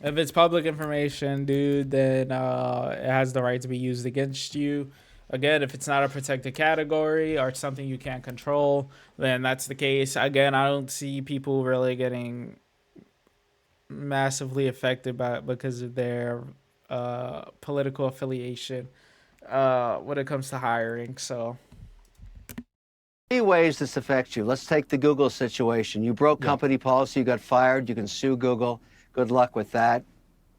S1: If it's public information, dude, then it has the right to be used against you. Again, if it's not a protected category or something you can't control, then that's the case. Again, I don't see people really getting massively affected by it because of their political affiliation when it comes to hiring. So,
S5: Three ways this affects you. Let's take the Google situation. You broke company policy, you got fired, you can sue Google. Good luck with that.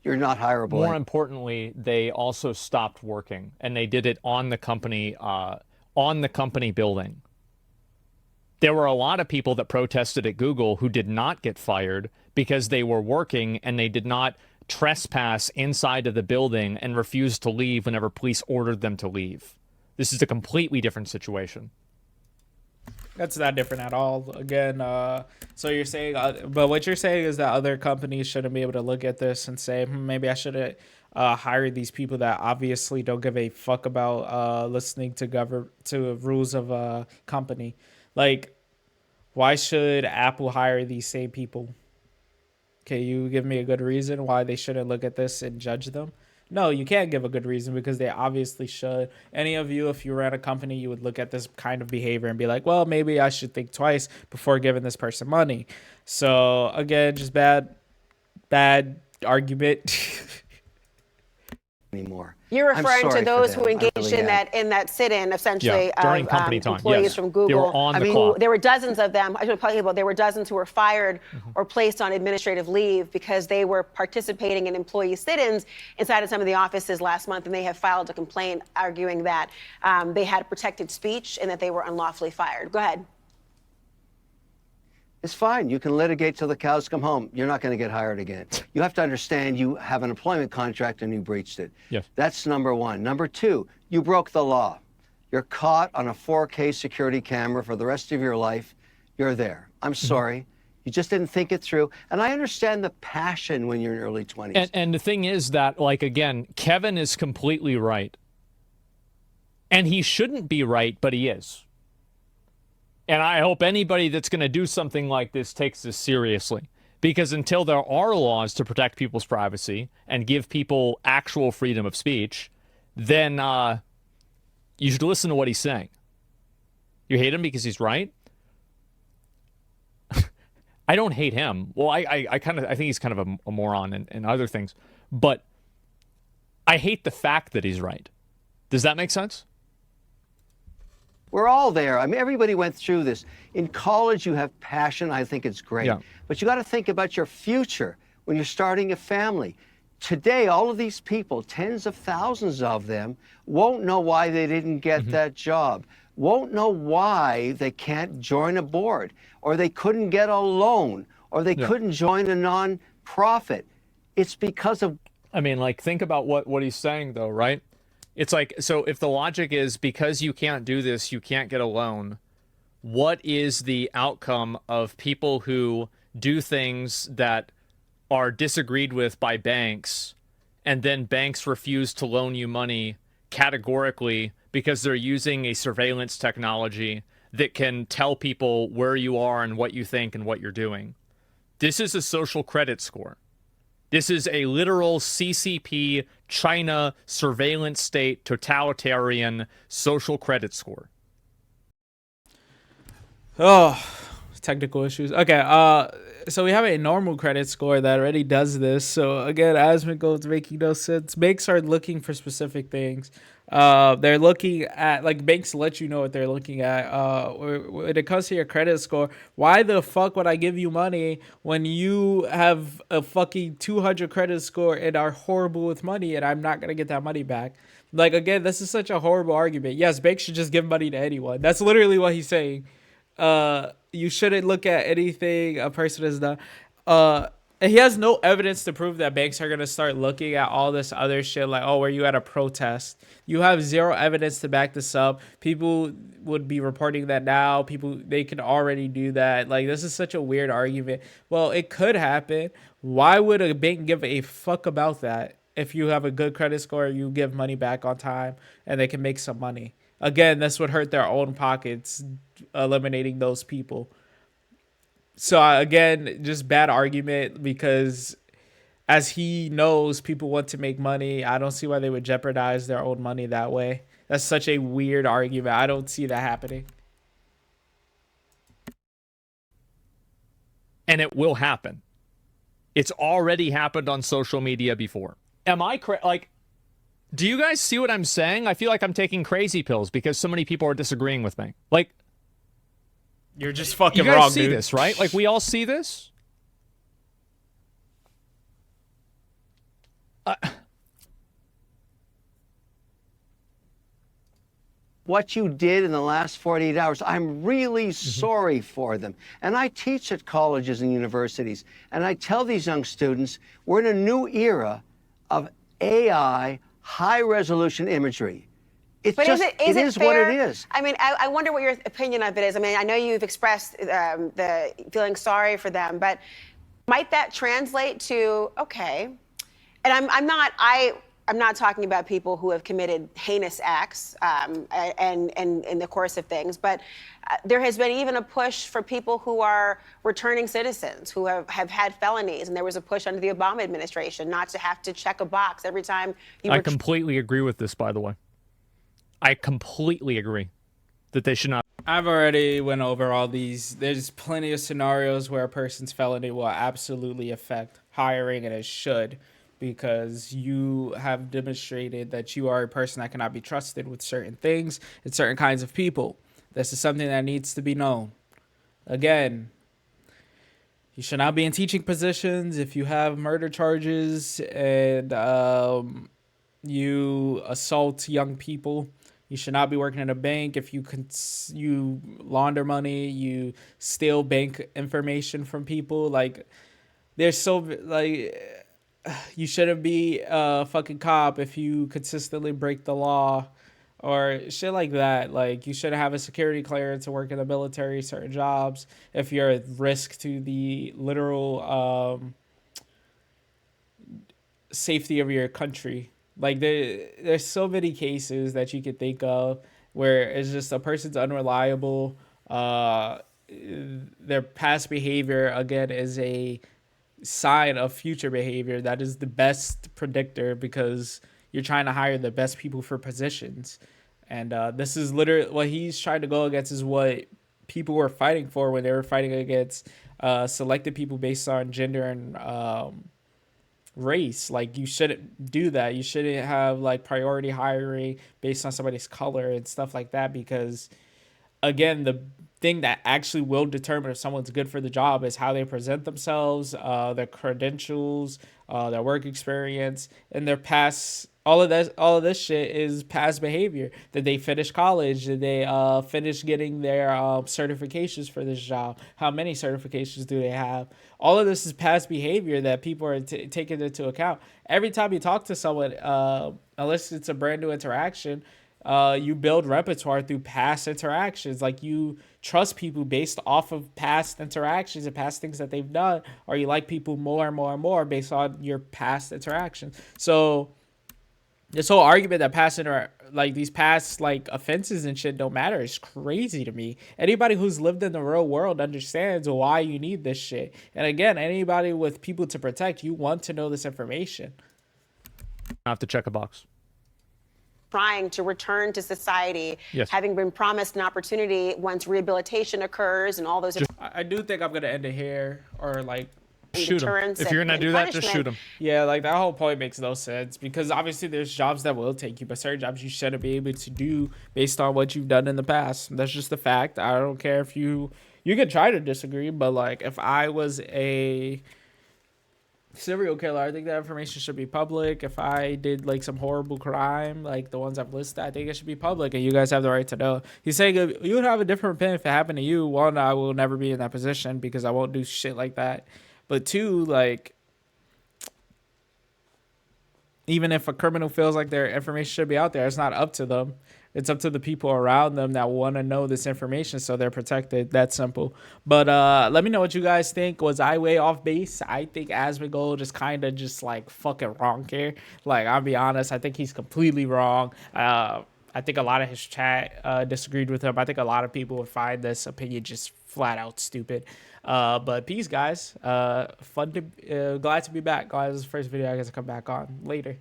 S5: You're not hireable.
S6: More importantly, they also stopped working, and they did it on the company building. There were a lot of people that protested at Google who did not get fired because they were working and they did not trespass inside of the building and refused to leave whenever police ordered them to leave. This is a completely different situation.
S1: that's not different at all. Again, so you're saying, but what you're saying is that other companies shouldn't be able to look at this and say, maybe I should have hired these people that obviously don't give a fuck about listening to rules of a company. Like, why should Apple hire these same people? Can you give me a good reason why they shouldn't look at this and judge them? No, you can't give a good reason because they obviously should. Any of you, if you ran a company, you would look at this kind of behavior and be like, well, maybe I should think twice before giving this person money. So again, just bad argument.
S5: Anymore.
S3: You're
S5: I'm
S3: referring
S5: sorry
S3: to those
S5: for
S3: who
S5: them. I
S3: engaged
S5: really
S3: in
S5: am.
S3: that sit-in, essentially,
S6: during
S3: of
S6: company time.
S3: employees
S6: Yes.
S3: from Google.
S6: They were on the clock.
S3: There were dozens of them. I should probably about there were dozens who were fired or placed on administrative leave because they were participating in employee sit-ins inside of some of the offices last month, and they have filed a complaint arguing that they had protected speech and that they were unlawfully fired. Go ahead.
S5: It's fine. You can litigate till the cows come home. You're not going to get hired again. You have to understand you have an employment contract and you breached it.
S6: Yes.
S5: That's number one. Number two, you broke the law. You're caught on a 4K security camera for the rest of your life. you're there. I'm sorry. You just didn't think it through. And I understand the passion when you're in early 20s.
S6: And the thing is that, like, again, Kevin is completely right. And he shouldn't be right, but he is. And I hope anybody that's going to do something like this takes this seriously. Because until there are laws to protect people's privacy and give people actual freedom of speech, then you should listen to what he's saying. You hate him because he's right? I don't hate him. Well, I think he's kind of a moron and other things. But I hate the fact that he's right. Does that make sense?
S5: We're all there. I mean, everybody went through this. In college, you have passion. I think it's great.
S6: Yeah.
S5: But you got to think about your future when you're starting a family. Today, all of these people, tens of thousands of them, won't know why they didn't get that job, won't know why they can't join a board, or they couldn't get a loan, or they couldn't join a non-profit. It's because of...
S6: I mean, like, think about what he's saying, though, right? It's like, so if the logic is because you can't do this, you can't get a loan, what is the outcome of people who do things that are disagreed with by banks, and then banks refuse to loan you money categorically because they're using a surveillance technology that can tell people where you are and what you think and what you're doing? This is a social credit score. This is a literal CCP, China, surveillance state, totalitarian social credit score.
S1: Oh, technical issues. Okay, so we have a normal credit score that already does this. So again, Asmongold's making no sense. Banks are looking for specific things. They're looking at, like, banks let you know what they're looking at. When it comes to your credit score, why the fuck would I give you money when you have a fucking 200 credit score and are horrible with money, and I'm not gonna get that money back? Like, again, this is such a horrible argument. Yes, banks should just give money to anyone. That's literally what he's saying. You shouldn't look at anything a person has done. And he has no evidence to prove that banks are going to start looking at all this other shit, like, oh, were you at a protest? You have zero evidence to back this up. People would be reporting that now. They can already do that. Like, this is such a weird argument. Well, it could happen. Why would a bank give a fuck about that? If you have a good credit score, you give money back on time and they can make some money. Again, this would hurt their own pockets, eliminating those people. So again, just bad argument, because as he knows people want to make money, I don't see why they would jeopardize their own money that way. That's such a weird argument. I don't see that happening.
S6: And it will happen. It's already happened on social media before. Am I like, do you guys see what I'm saying? I feel like I'm taking crazy pills because so many people are disagreeing with me. Like,
S1: you're just fucking
S6: you guys
S1: wrong,
S6: see
S1: dude.
S6: this, right? Like, we all see this.
S5: What you did in the last 48 hours, I'm really sorry for them. And I teach at colleges and universities, and I tell these young students, we're in a new era of AI, high-resolution imagery. It's
S3: But
S5: just,
S3: is it
S5: what
S3: fair?
S5: it is.
S3: I mean, I wonder what your opinion of it is. I mean, I know you've expressed the feeling sorry for them, but might that translate to, okay, and I'm not talking about people who have committed heinous acts and in the course of things, but there has been even a push for people who are returning citizens who have had felonies, and there was a push under the Obama administration not to have to check a box every time you
S6: I completely agree with this, by the way. I completely agree that they should not.
S1: I've already went over all these. There's plenty of scenarios where a person's felony will absolutely affect hiring, and it should, because you have demonstrated that you are a person that cannot be trusted with certain things and certain kinds of people. This is something that needs to be known. Again, you should not be in teaching positions if you have murder charges and you assault young people. You should not be working in a bank if you launder money, you steal bank information from people. Like, there's so, like, you shouldn't be a fucking cop if you consistently break the law or shit like that. Like, you should have a security clearance to work in the military, certain jobs, if you're at risk to the literal safety of your country. Like, there's so many cases that you could think of where it's just a person's unreliable. Their past behavior again is a sign of future behavior that is the best predictor, because you're trying to hire the best people for positions. And this is literally what he's trying to go against, is what people were fighting for when they were fighting against selected people based on gender and race. Like, you shouldn't do that. You shouldn't have like priority hiring based on somebody's color and stuff like that, because again, the thing that actually will determine if someone's good for the job is how they present themselves, their credentials, their work experience, and their past. All of this shit is past behavior. Did they finish college? Did they finish getting their certifications for this job? How many certifications do they have? All of this is past behavior that people are taking into account every time you talk to someone. Unless it's a brand new interaction, you build repertoire through past interactions. Like, you trust people based off of past interactions and past things that they've done, or you like people more and more and more based on your past interactions. So this whole argument that these past like offenses and shit don't matter is crazy to me. Anybody who's lived in the real world understands why you need this shit. And again, anybody with people to protect, you want to know this information.
S6: I have to check a box.
S3: Trying to return to society,
S2: Yes.
S3: having been promised an opportunity once rehabilitation occurs and all those
S1: I do think I'm gonna end it here, or like,
S6: Shoot him.
S3: deterrence
S6: If you're
S3: and-
S6: gonna
S3: and
S6: do that, just
S3: punishment.
S6: shoot him.
S1: yeah, like that whole point makes no sense, because obviously there's jobs that will take you, but certain jobs you shouldn't be able to do based on what you've done in the past. That's just a fact. I don't care if you can try to disagree, but like, if I was a serial killer, I think that information should be public. If I did like some horrible crime, like the ones I've listed, I think it should be public, and you guys have the right to know. He's saying if you would have a different opinion if it happened to you. One, I will never be in that position because I won't do shit like that. But two, like, even if a criminal feels like their information should be out there, it's not up to them. It's up to the people around them that want to know this information, so they're protected. That's simple. But let me know what you guys think. Was I way off base? I think Asmongold is kind of just like fucking wrong here. Like, I'll be honest, I think he's completely wrong. I think a lot of his chat disagreed with him. I think a lot of people would find this opinion just flat out stupid. But peace, guys. Glad to be back. Glad this is the first video I get to come back on. Later.